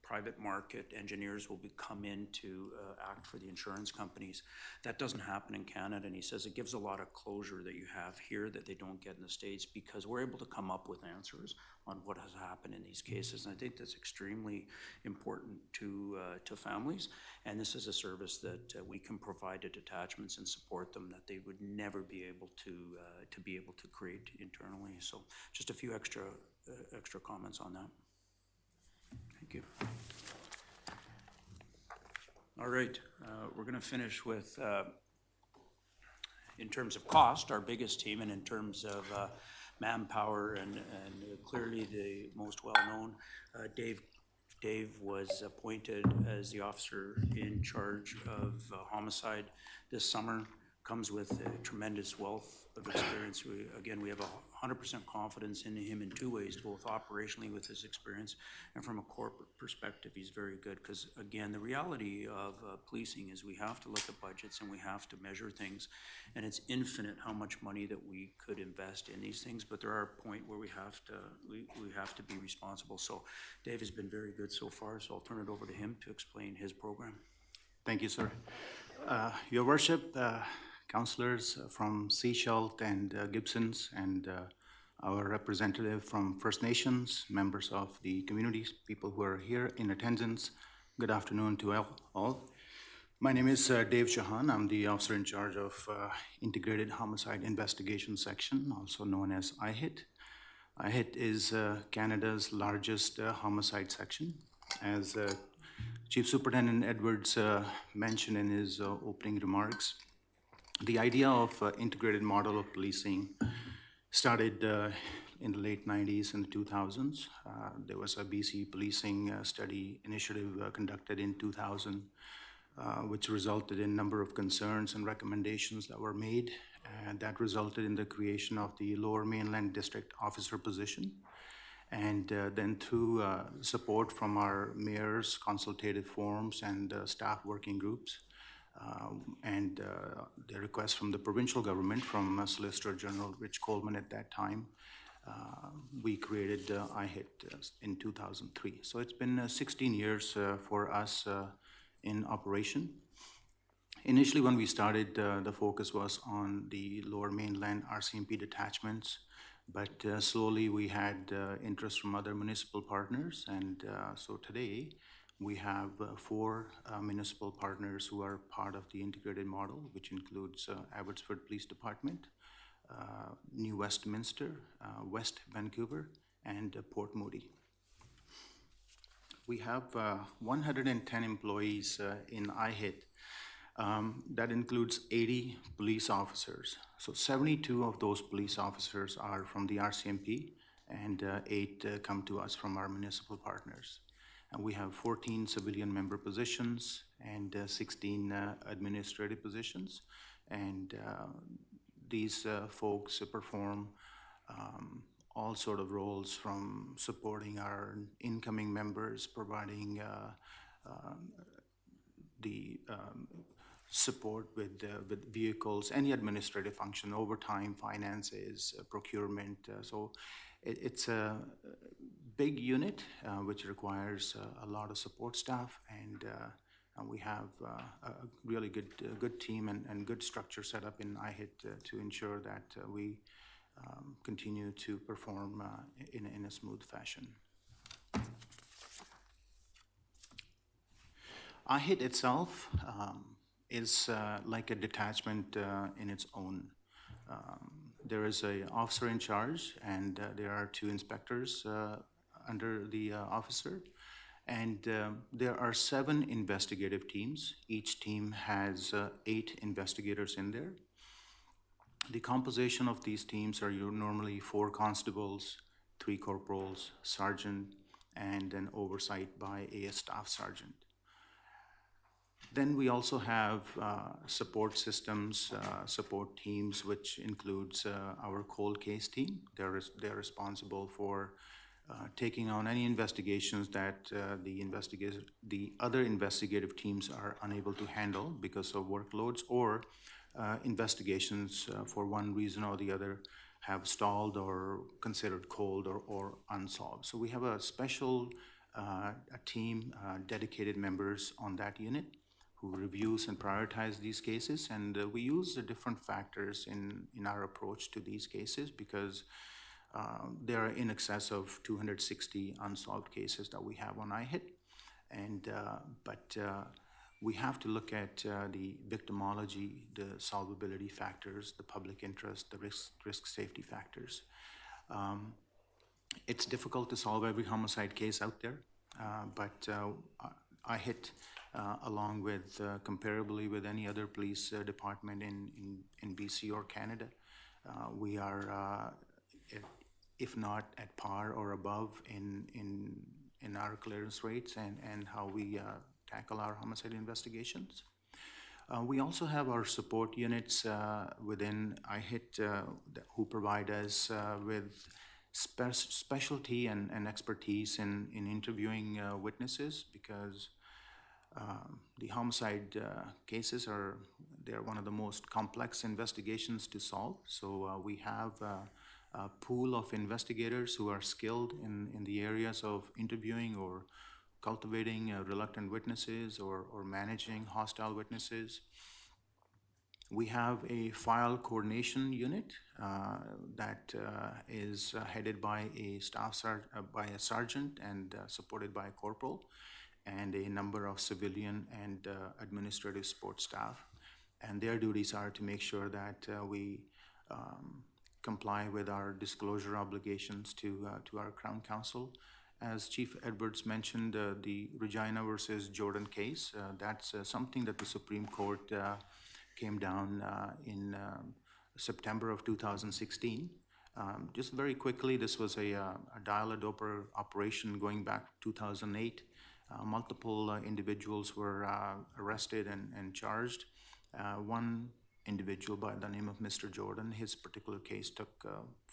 private market engineers will come in to act for the insurance companies. That doesn't happen in Canada, and he says it gives a lot of closure that you have here that they don't get in the States, because we're able to come up with answers on what has happened in these cases. And I think that's extremely important to families, and this is a service that we can provide to detachments and support them that they would never be able to create internally. So just a few extra comments on that. Thank you. All right, we're going to finish with, in terms of cost, our biggest team, and in terms of manpower, and clearly the most well-known, Dave was appointed as the officer in charge of homicide this summer. Comes with a tremendous wealth of experience. We have 100% confidence in him in 2 ways, both operationally with his experience, and from a corporate perspective, he's very good. Because again, the reality of policing is we have to look at budgets and we have to measure things, and it's infinite how much money that we could invest in these things. But there are a point where we have to be responsible. So Dave has been very good so far. So I'll turn it over to him to explain his program. Thank you, sir. Your Worship, councillors from Sechelt and Gibsons, and our representative from First Nations, members of the communities, people who are here in attendance, good afternoon to all. My name is Dave Jahan. I'm the officer in charge of Integrated Homicide Investigation Section, also known as IHIT. IHIT is Canada's largest homicide section. As Chief Superintendent Edwards mentioned in his opening remarks, the idea of integrated model of policing started in the late 90s and the 2000s. There was a BC policing study initiative conducted in 2000, which resulted in a number of concerns and recommendations that were made, and that resulted in the creation of the Lower Mainland District Officer position. And then through support from our mayors, consultative forums, and staff working groups, and the request from the provincial government, from Solicitor General Rich Coleman at that time, we created IHIT in 2003. So it's been 16 years for us in operation. Initially, when we started, the focus was on the Lower Mainland RCMP detachments, but slowly we had interest from other municipal partners, and so today we have 4 municipal partners who are part of the integrated model, which includes Abbotsford Police Department, New Westminster, West Vancouver, and Port Moody. We have 110 employees in IHIT. That includes 80 police officers. So 72 of those police officers are from the RCMP, and 8 come to us from our municipal partners. And we have 14 civilian member positions and 16 administrative positions. And these folks perform all sort of roles, from supporting our incoming members, providing the support with vehicles, any administrative function, overtime, finances, procurement. So it's a big unit which requires a lot of support staff, and we have a really good team and good structure set up in IHIT to ensure that we continue to perform in a smooth fashion. IHIT itself is like a detachment in its own. There is an officer in charge, and there are 2 inspectors under the officer. And there are 7 investigative teams. Each team has 8 investigators in there. The composition of these teams are normally 4 constables, 3 corporals, sergeant, and an oversight by a staff sergeant. Then we also have support systems, support teams, which includes our cold case team. They're responsible for taking on any investigations that the other investigative teams are unable to handle because of workloads, or investigations for one reason or the other have stalled or considered cold or unsolved. So we have a special team, dedicated members on that unit, who reviews and prioritizes these cases. And we use the different factors in our approach to these cases, because there are in excess of 260 unsolved cases that we have on IHIT. And, but we have to look at the victimology, the solvability factors, the public interest, the risk safety factors. It's difficult to solve every homicide case out there, but IHIT, along with comparably with any other police department in BC or Canada, we are, if not at par or above in our clearance rates and how we tackle our homicide investigations. We also have our support units within IHIT who provide us with specialty and expertise in interviewing witnesses, because the homicide cases they're one of the most complex investigations to solve. So we have a pool of investigators who are skilled in the areas of interviewing or cultivating reluctant witnesses or managing hostile witnesses. We have a file coordination unit that is headed by a staff by a sergeant and supported by a corporal. and a number of civilian and administrative support staff. And their duties are to make sure that we comply with our disclosure obligations to our Crown Counsel. As Chief Edwards mentioned, the Regina versus Jordan case, that's something that the Supreme Court came down in September of 2016. Just very quickly, this was a dial-a-doper operation going back to 2008. Multiple individuals were arrested and charged. One individual by the name of Mr. Jordan, his particular case took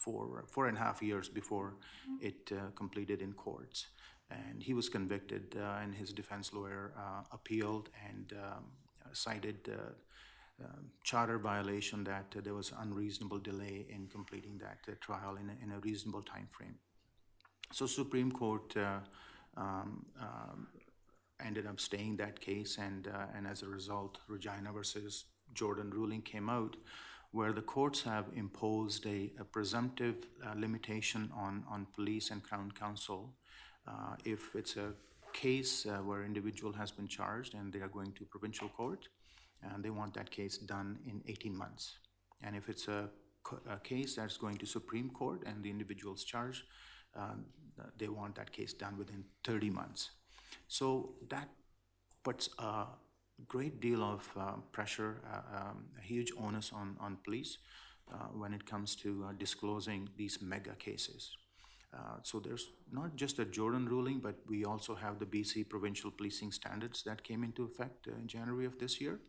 4.5 years before it completed in courts. And he was convicted, and his defense lawyer appealed and cited charter violation, that there was unreasonable delay in completing that trial in a reasonable time frame. So Supreme Court ended up staying that case, and as a result, Regina versus Jordan ruling came out, where the courts have imposed a presumptive limitation on police and Crown Counsel. If it's a case where individual has been charged and they are going to provincial court, and they want that case done in 18 months. And if it's a case that's going to Supreme Court and the individual's charged, they want that case done within 30 months. So that puts a great deal of pressure, a huge onus on police when it comes to disclosing these mega cases. So there's not just a Jordan ruling, but we also have the BC Provincial Policing Standards that came into effect in January of this year.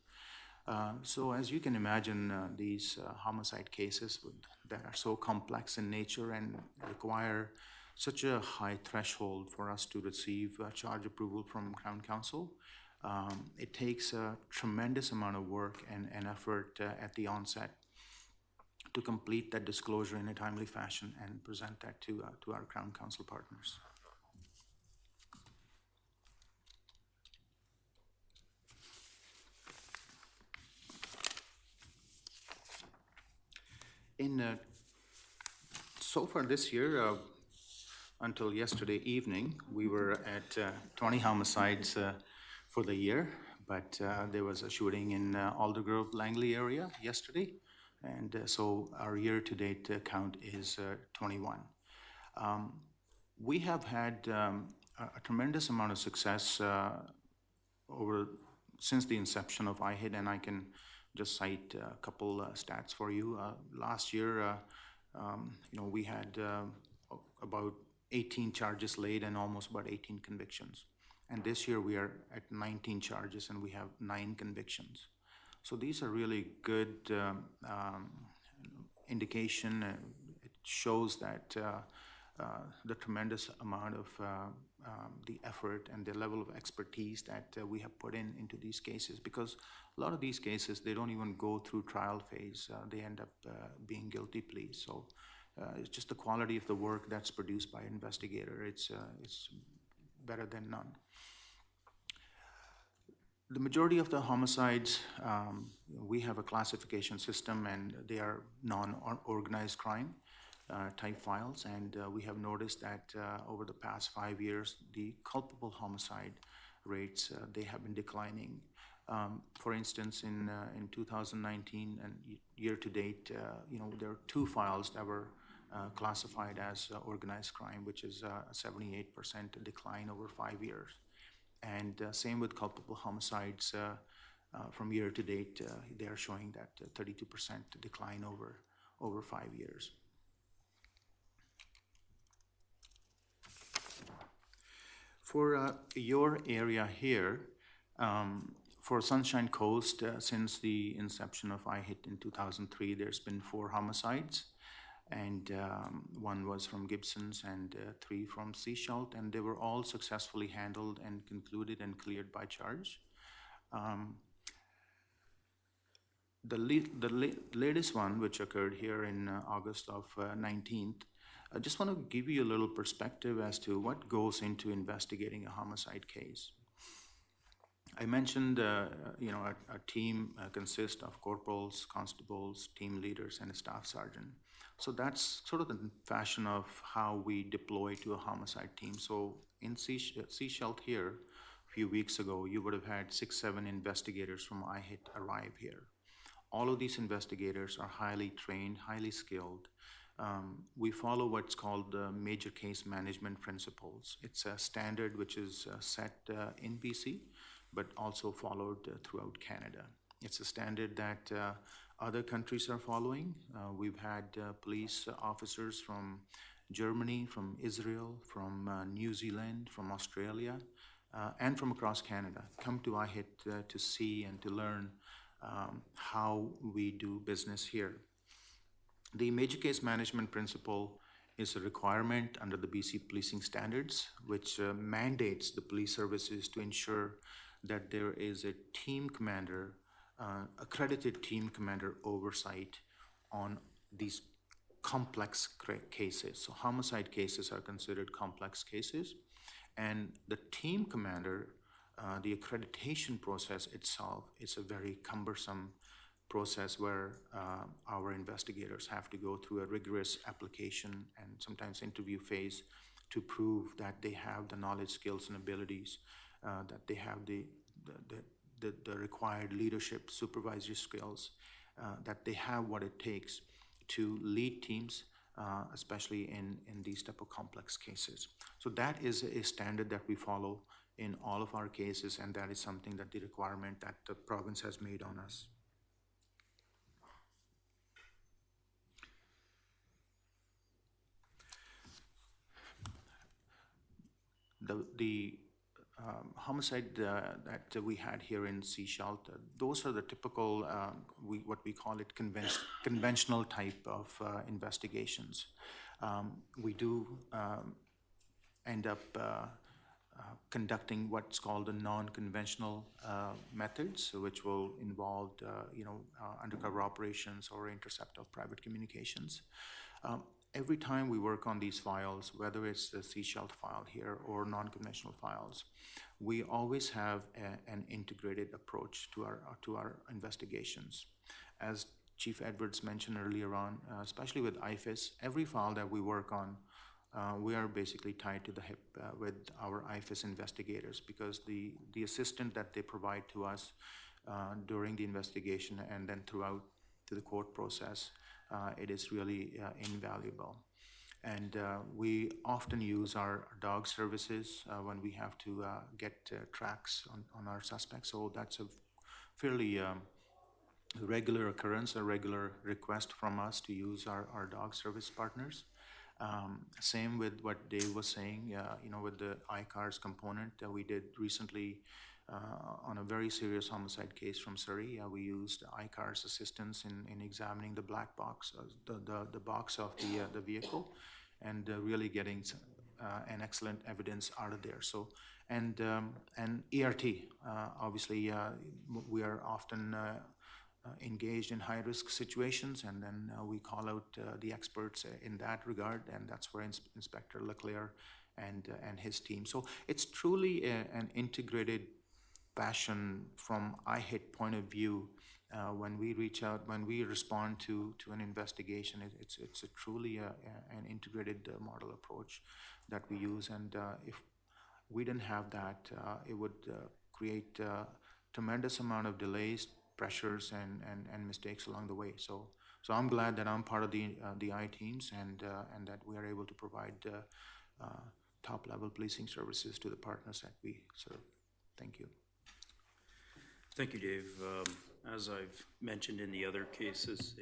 So as you can imagine, these homicide cases that are so complex in nature and require such a high threshold for us to receive charge approval from Crown Counsel, it takes a tremendous amount of work and effort at the onset to complete that disclosure in a timely fashion and present that to our Crown Counsel partners. So far this year, until yesterday evening, we were at 20 homicides for the year, but there was a shooting in Aldergrove, Langley area yesterday, and so our year-to-date count is 21. We have had a tremendous amount of success since the inception of IHIT, and I can just cite a couple stats for you. Last year, we had about 18 charges laid and almost about 18 convictions. And this year we are at 19 charges and we have 9 convictions. So these are really good indication. It shows that the tremendous amount of the effort and the level of expertise that we have put into these cases, because a lot of these cases, they don't even go through trial phase. They end up being guilty pleas. So it's just the quality of the work that's produced by an investigator. It's better than none. The majority of the homicides, we have a classification system, and they are non-organized crime type files, and we have noticed that over the past 5 years, the culpable homicide rates, they have been declining. For instance, in 2019 and year to date, there are 2 files that were classified as organized crime, which is a 78% decline over 5 years. And same with culpable homicides from year to date, they are showing that 32% decline over 5 years. For your area here, for Sunshine Coast, since the inception of IHIT in 2003, there's been 4 homicides, and 1 was from Gibson's and 3 from Seashalt, and they were all successfully handled and concluded and cleared by charge. The latest one, which occurred here in August of 19th, I just want to give you a little perspective as to what goes into investigating a homicide case. I mentioned, a team consists of corporals, constables, team leaders, and a staff sergeant. So that's sort of the fashion of how we deploy to a homicide team. So in Seashalt here, few weeks ago, you would have had 6-7 investigators from IHIT arrive here. All of these investigators are highly trained, highly skilled. We follow what's called the major case management principles. It's a standard which is set in BC, but also followed throughout Canada. It's a standard that other countries are following. We've had police officers from Germany, from Israel, from New Zealand, from Australia, and from across Canada come to IHIT to see and to learn how we do business here. The major case management principle is a requirement under the BC policing standards, which mandates the police services to ensure that there is a team commander, accredited team commander oversight on these complex cases. So homicide cases are considered complex cases, and the team commander, the accreditation process itself is a very cumbersome process where our investigators have to go through a rigorous application and sometimes interview phase to prove that they have the knowledge, skills, and abilities, that they have the required leadership, supervisory skills, that they have what it takes to lead teams, especially in these type of complex cases. So that is a standard that we follow in all of our cases, and that is something that the requirement that the province has made on us. The homicide that we had here in Sechelt, those are the typical, what we call it conventional type of investigations. We do end up conducting what's called the non-conventional methods, which will involve, undercover operations or intercept of private communications. Every time we work on these files, whether it's the Sechelt file here or non-conventional files, we always have an integrated approach to our investigations. As Chief Edwards mentioned earlier on, especially with IFIS, every file that we work on, we are basically tied to the hip with our IFIS investigators, because the assistance that they provide to us during the investigation and then throughout to the court process, it is really invaluable. And we often use our dog services when we have to get tracks on our suspects. So that's a fairly regular occurrence, a regular request from us to use our dog service partners. Same with what Dave was saying, with the ICARS component that we did recently on a very serious homicide case from Surrey. We used ICARS assistance in examining the black box, the box of the vehicle, and really getting an excellent evidence out of there. So, and ERT, obviously, we are often engaged in high-risk situations, and then we call out the experts in that regard, and that's where Inspector Leclerc and his team. So it's truly an integrated fashion from IHIT point of view. When we reach out, when we respond to an investigation, it's a truly an integrated model approach that we use, and if we didn't have that, it would create a tremendous amount of delays, pressures, and mistakes along the way. So I'm glad that I'm part of the I teams, and that we are able to provide top-level policing services to the partners that we serve. Thank you. Thank you, Dave. As I've mentioned in the other cases,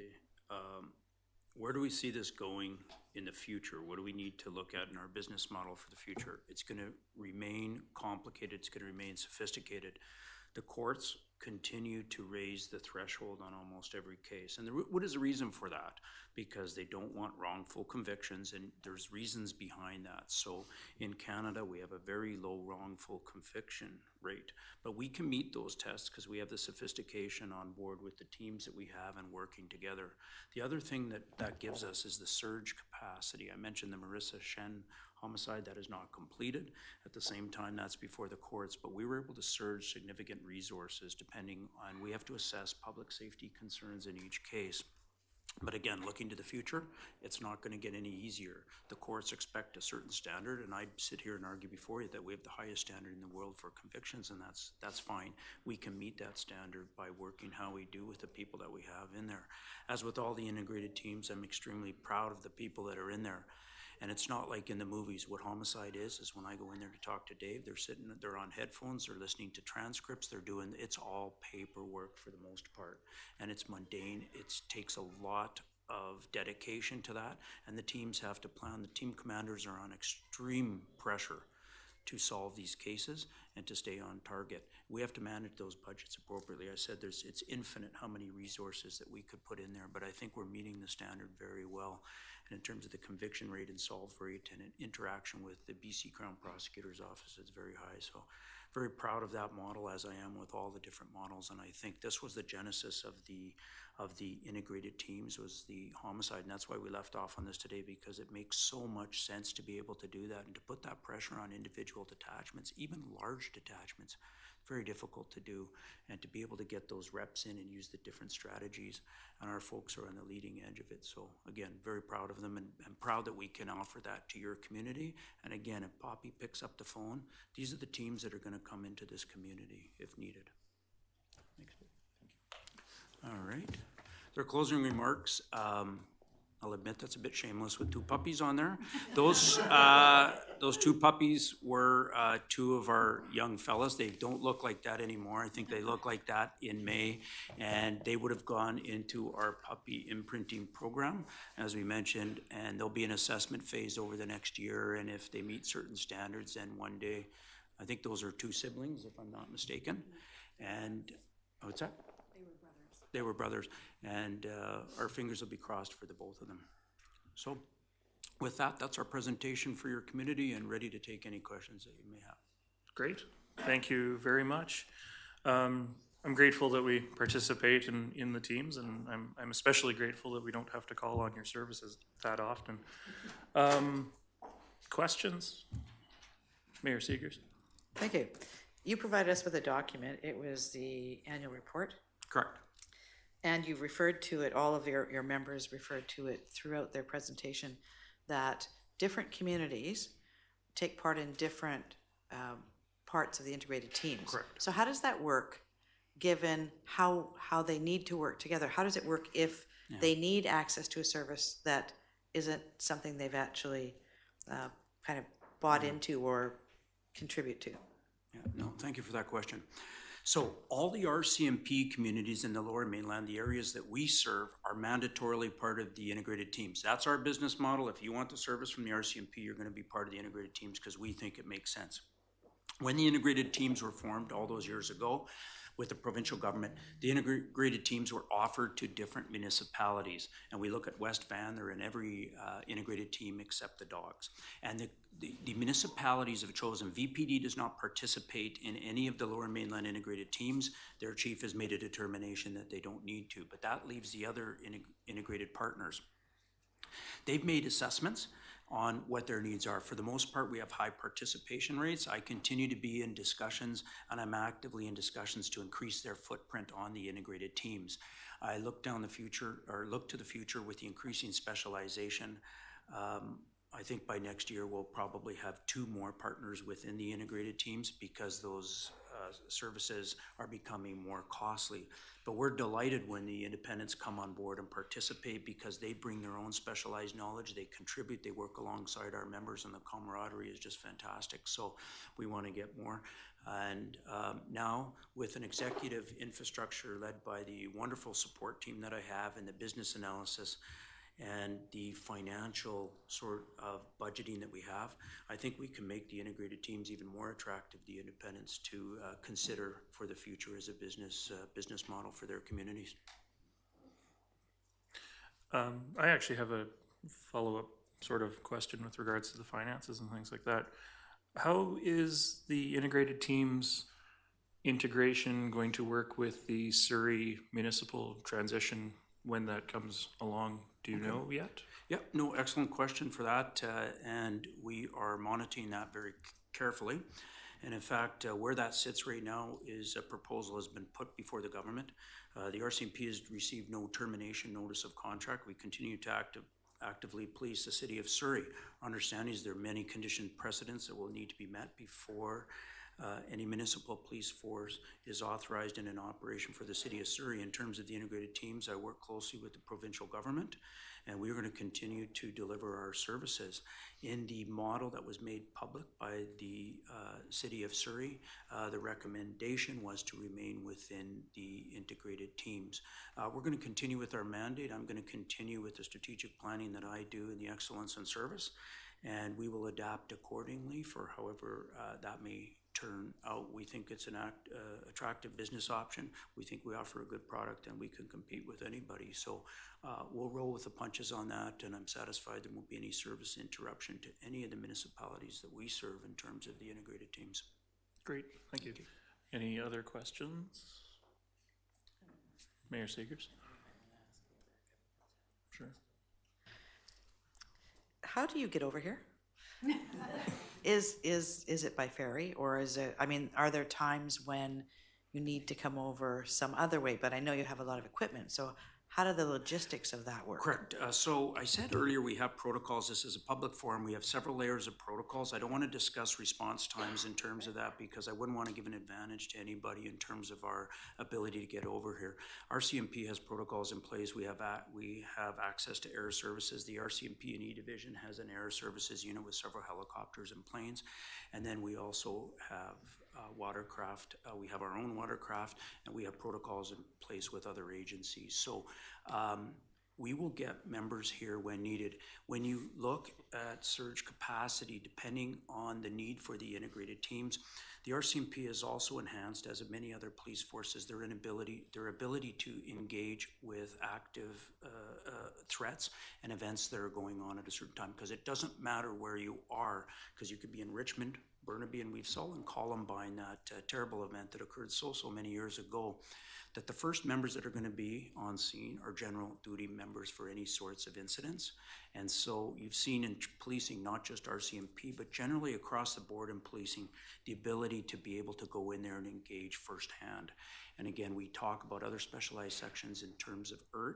where do we see this going in the future? What do we need to look at in our business model for the future? It's going to remain complicated. It's going to remain sophisticated. The courts continue to raise the threshold on almost every case. And what is the reason for that? Because they don't want wrongful convictions, and there's reasons behind that. So in Canada, we have a very low wrongful conviction rate, but we can meet those tests because we have the sophistication on board with the teams that we have and working together. The other thing that gives us is the surge capacity. I mentioned the Marissa Shen homicide that is not completed. At the same time, that's before the courts, but we were able to surge significant resources depending on, we have to assess public safety concerns in each case. But again, looking to the future, it's not going to get any easier. The courts expect a certain standard, and I'd sit here and argue before you that we have the highest standard in the world for convictions, and that's fine. We can meet that standard by working how we do with the people that we have in there. As with all the integrated teams, I'm extremely proud of the people that are in there. And it's not like in the movies. What Homicide is when I go in there to talk to Dave, they're on headphones, they're listening to transcripts, it's all paperwork for the most part. And it's mundane, it takes a lot of dedication to that, and the teams have to plan. The team commanders are on extreme pressure to solve these cases and to stay on target. We have to manage those budgets appropriately. I said it's infinite how many resources that we could put in there, but I think we're meeting the standard very well. And in terms of the conviction rate and solve rate and interaction with the BC Crown Prosecutor's Office, it's very high. So very proud of that model, as I am with all the different models. And I think this was the genesis of the integrated teams, was the homicide. And that's why we left off on this today, because it makes so much sense to be able to do that and to put that pressure on individual detachments, even large detachments. Very difficult to do, and to be able to get those reps in and use the different strategies, and our folks are on the leading edge of it. So again, very proud of them, and proud that we can offer that to your community. And again, if Poppy picks up the phone, these are the teams that are going to come into this community if needed. Thanks. All right, their closing remarks. I'll admit that's a bit shameless with two puppies on there. Those two puppies were two of our young fellas. They don't look like that anymore. I think they look like that in May, and they would have gone into our puppy imprinting program, as we mentioned, and there'll be an assessment phase over the next year, and if they meet certain standards, then one day, I think those are two siblings, if I'm not mistaken. And, what's that? They were brothers, and our fingers will be crossed for the both of them. So with that, that's our presentation for your community, and ready to take any questions that you may have. Great. Thank you very much. I'm grateful that we participate in the teams, and I'm especially grateful that we don't have to call on your services that often. Questions? Mayor Seegers. Thank you. You provided us with a document. It was the annual report. Correct. And you've referred to it, all of your members referred to it throughout their presentation, that different communities take part in different parts of the integrated teams. Correct. So how does that work, given how they need to work together? How does it work if they need access to a service that isn't something they've actually kind of bought into or contribute to? Yeah, no, thank you for that question. So all the RCMP communities in the Lower Mainland, the areas that we serve, are mandatorily part of the integrated teams. That's our business model. If you want the service from the RCMP, you're going to be part of the integrated teams because we think it makes sense. When the integrated teams were formed all those years ago with the provincial government, the integrated teams were offered to different municipalities. And we look at West Van, they're in every integrated team except the dogs. And the municipalities have chosen. VPD does not participate in any of the Lower Mainland integrated teams. Their chief has made a determination that they don't need to, but that leaves the other integrated partners. They've made assessments on what their needs are. For the most part, we have high participation rates. I continue to be in discussions, and I'm actively in discussions to increase their footprint on the integrated teams. I look to the future with the increasing specialization. I think by next year we'll probably have 2 more partners within the integrated teams because those services are becoming more costly. But we're delighted when the independents come on board and participate because they bring their own specialized knowledge, they contribute, they work alongside our members, and the camaraderie is just fantastic. So we want to get more. And now with an executive infrastructure led by the wonderful support team that I have and the business analysis, and the financial sort of budgeting that we have, I think we can make the integrated teams even more attractive, the independents, to consider for the future as a business model for their communities. I actually have a follow-up sort of question with regards to the finances and things like that. How is the integrated teams integration going to work with the Surrey municipal transition when that comes along? Do you know yet? Yeah, no, excellent question for that. And we are monitoring that very carefully. And in fact, where that sits right now is a proposal has been put before the government. The RCMP has received no termination notice of contract. We continue to actively police the city of Surrey. Our understanding is there are many condition precedents that will need to be met before any municipal police force is authorized in an operation for the city of Surrey. In terms of the integrated teams, I work closely with the provincial government, and we are going to continue to deliver our services. In the model that was made public by the city of Surrey, the recommendation was to remain within the integrated teams. We're going to continue with our mandate. I'm going to continue with the strategic planning that I do in the excellence in service, and we will adapt accordingly for however that may turn out. We think it's an attractive business option. We think we offer a good product and we can compete with anybody. So we'll roll with the punches on that, and I'm satisfied there won't be any service interruption to any of the municipalities that we serve in terms of the integrated teams. Great, thank you. Any other questions? Mayor Segers? Sure. How do you get over here? Is it by ferry, or is it, I mean, are there times when you need to come over some other way? But I know you have a lot of equipment, so how do the logistics of that work? Correct. So I said earlier we have protocols. This is a public forum. We have several layers of protocols. I don't want to discuss response times in terms of that because I wouldn't want to give an advantage to anybody in terms of our ability to get over here. RCMP has protocols in place. We have access to air services. The RCMP and E Division has an air services unit with several helicopters and planes. And then we also have watercraft. We have our own watercraft, and we have protocols in place with other agencies. So we will get members here when needed. When you look at surge capacity, depending on the need for the integrated teams, the RCMP has also enhanced, as of many other police forces, their ability to engage with active threats and events that are going on at a certain time. Because it doesn't matter where you are, because you could be in Richmond, Burnaby, and we've saw in Columbine that terrible event that occurred so many years ago, that the first members that are going to be on scene are general duty members for any sorts of incidents. And so you've seen in policing, not just RCMP, but generally across the board in policing, the ability to be able to go in there and engage firsthand. And again, we talk about other specialized sections in terms of ERT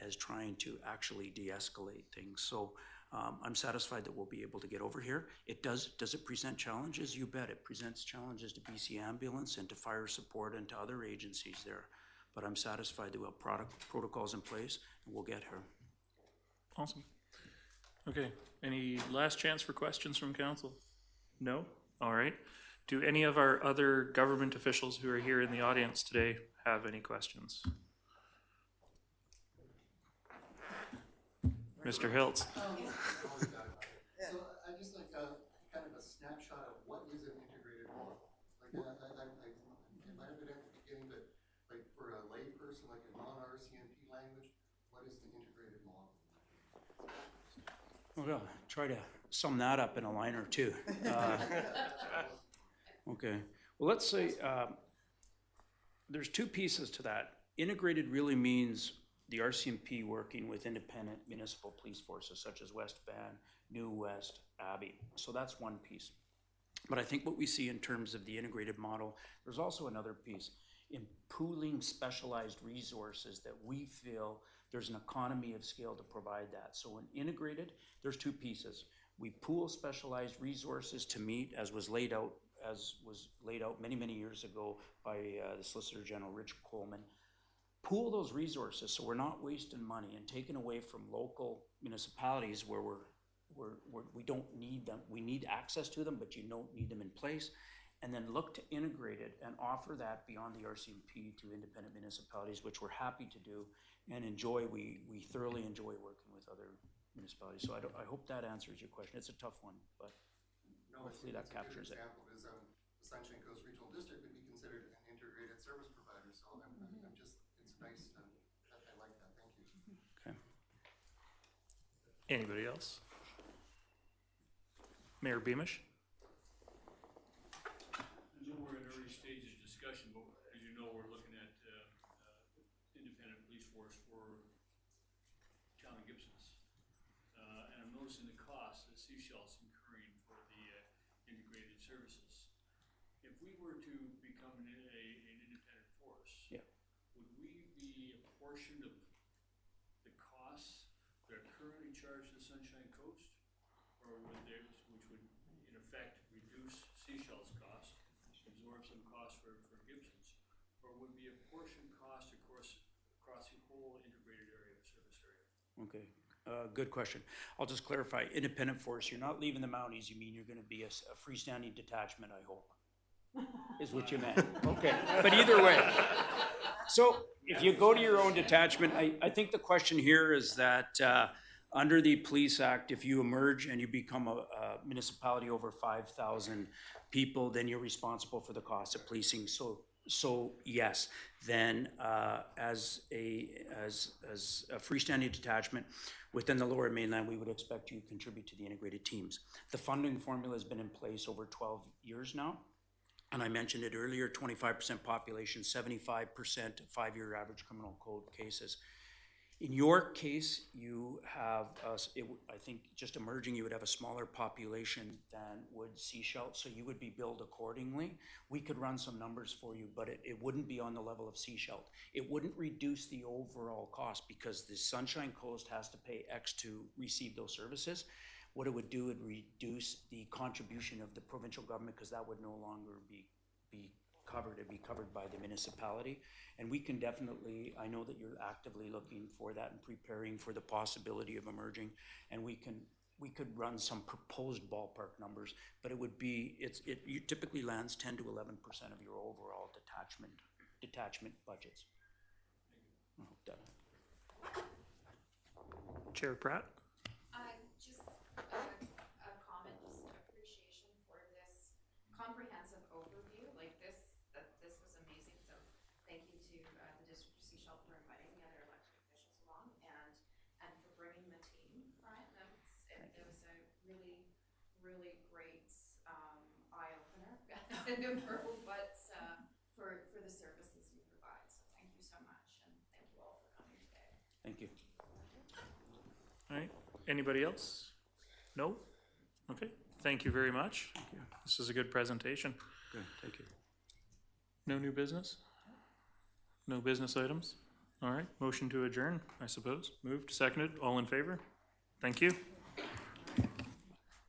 as trying to actually de-escalate things. So I'm satisfied that we'll be able to get over here. Does it present challenges? You bet. It presents challenges to BC Ambulance and to fire support and to other agencies there. But I'm satisfied that we'll have protocols in place and we'll get here. Awesome. Okay, any last chance for questions from council? No? All right. Do any of our other government officials who are here in the audience today have any questions? Mr. Hiltz. So I just like kind of a snapshot of what is an integrated model. Like it might have been at the beginning, but like for a lay person, like a non-RCMP language, what is the integrated model? Well, try to sum that up in a line or two. Okay. Well, let's say there's two pieces to that. Integrated really means the RCMP working with independent municipal police forces such as West Van, New West, Abbey. So that's one piece. But I think what we see in terms of the integrated model, there's also another piece in pooling specialized resources that we feel there's an economy of scale to provide that. So in integrated, there's two pieces. We pool specialized resources to meet, as was laid out many years ago by the Solicitor General Rich Coleman. Pool those resources so we're not wasting money and taking away from local municipalities where we don't need them. We need access to them, but you don't need them in place. And then look to integrate it and offer that beyond the RCMP to independent municipalities, which we're happy to do and enjoy. We thoroughly enjoy working with other municipalities. So I hope that answers your question. It's a tough one, but hopefully that captures it. Example is Sunshine Coast Regional District would be considered an integrated service provider. So I'm just, it's nice to, I like that. Thank you. Okay. Anybody else? Mayor Beamish? I know we're in early stages of discussion, but as you know, we're looking at independent police force for town of Gibson's. And I'm noticing the cost that Seychelles incurring for the integrated services. we were to become an independent force. Yeah. Would we be a portion of the costs that are currently charged to Sunshine Coast? Or would there, which would in effect reduce Seashell's cost, absorb some costs for Gibson's? Or would be a portion cost, of course, across the whole integrated area, service area? Okay, good question. I'll just clarify, independent force, you're not leaving the Mounties, you mean you're gonna be a freestanding detachment, I hope? Is what you meant, okay, but either way. So if you go to your own detachment, I think the question here is that, under the Police Act, if you emerge and you become a municipality over 5,000 people, then you're responsible for the cost of policing. So yes, then as a freestanding detachment within the Lower Mainland, we would expect you to contribute to the integrated teams. The funding formula has been in place over 12 years now. And I mentioned it earlier, 25% population, 75% 5-year average criminal code cases. In your case, you have, I think just emerging, you would have a smaller population than would Sechelt, so you would be billed accordingly. We could run some numbers for you, but it wouldn't be on the level of Sechelt. It wouldn't reduce the overall cost because the Sunshine Coast has to pay X to receive those services. What it would do would reduce the contribution of the provincial government because that would no longer be covered. It'd be covered by the municipality. And we can definitely, I know that you're actively looking for that and preparing for the possibility of emerging. And we could run some proposed ballpark numbers, but it would be, it typically lands 10 to 11% of your overall detachment budgets. I hope that. Chair Pratt? Just a comment, just appreciation for this comprehensive overview. Like this was amazing. So thank you to the District of Sechelt for inviting the other elected officials along and for bringing the team, Brian. It was a really, really great eye opener for the services you provide. So thank you so much, and thank you all for coming today. Thank you. All right, anybody else? No? Okay, thank you very much. Thank you. This is a good presentation. Good, thank you. No new business? No business items? All right, motion to adjourn, I suppose. Moved, seconded, all in favor? Thank you.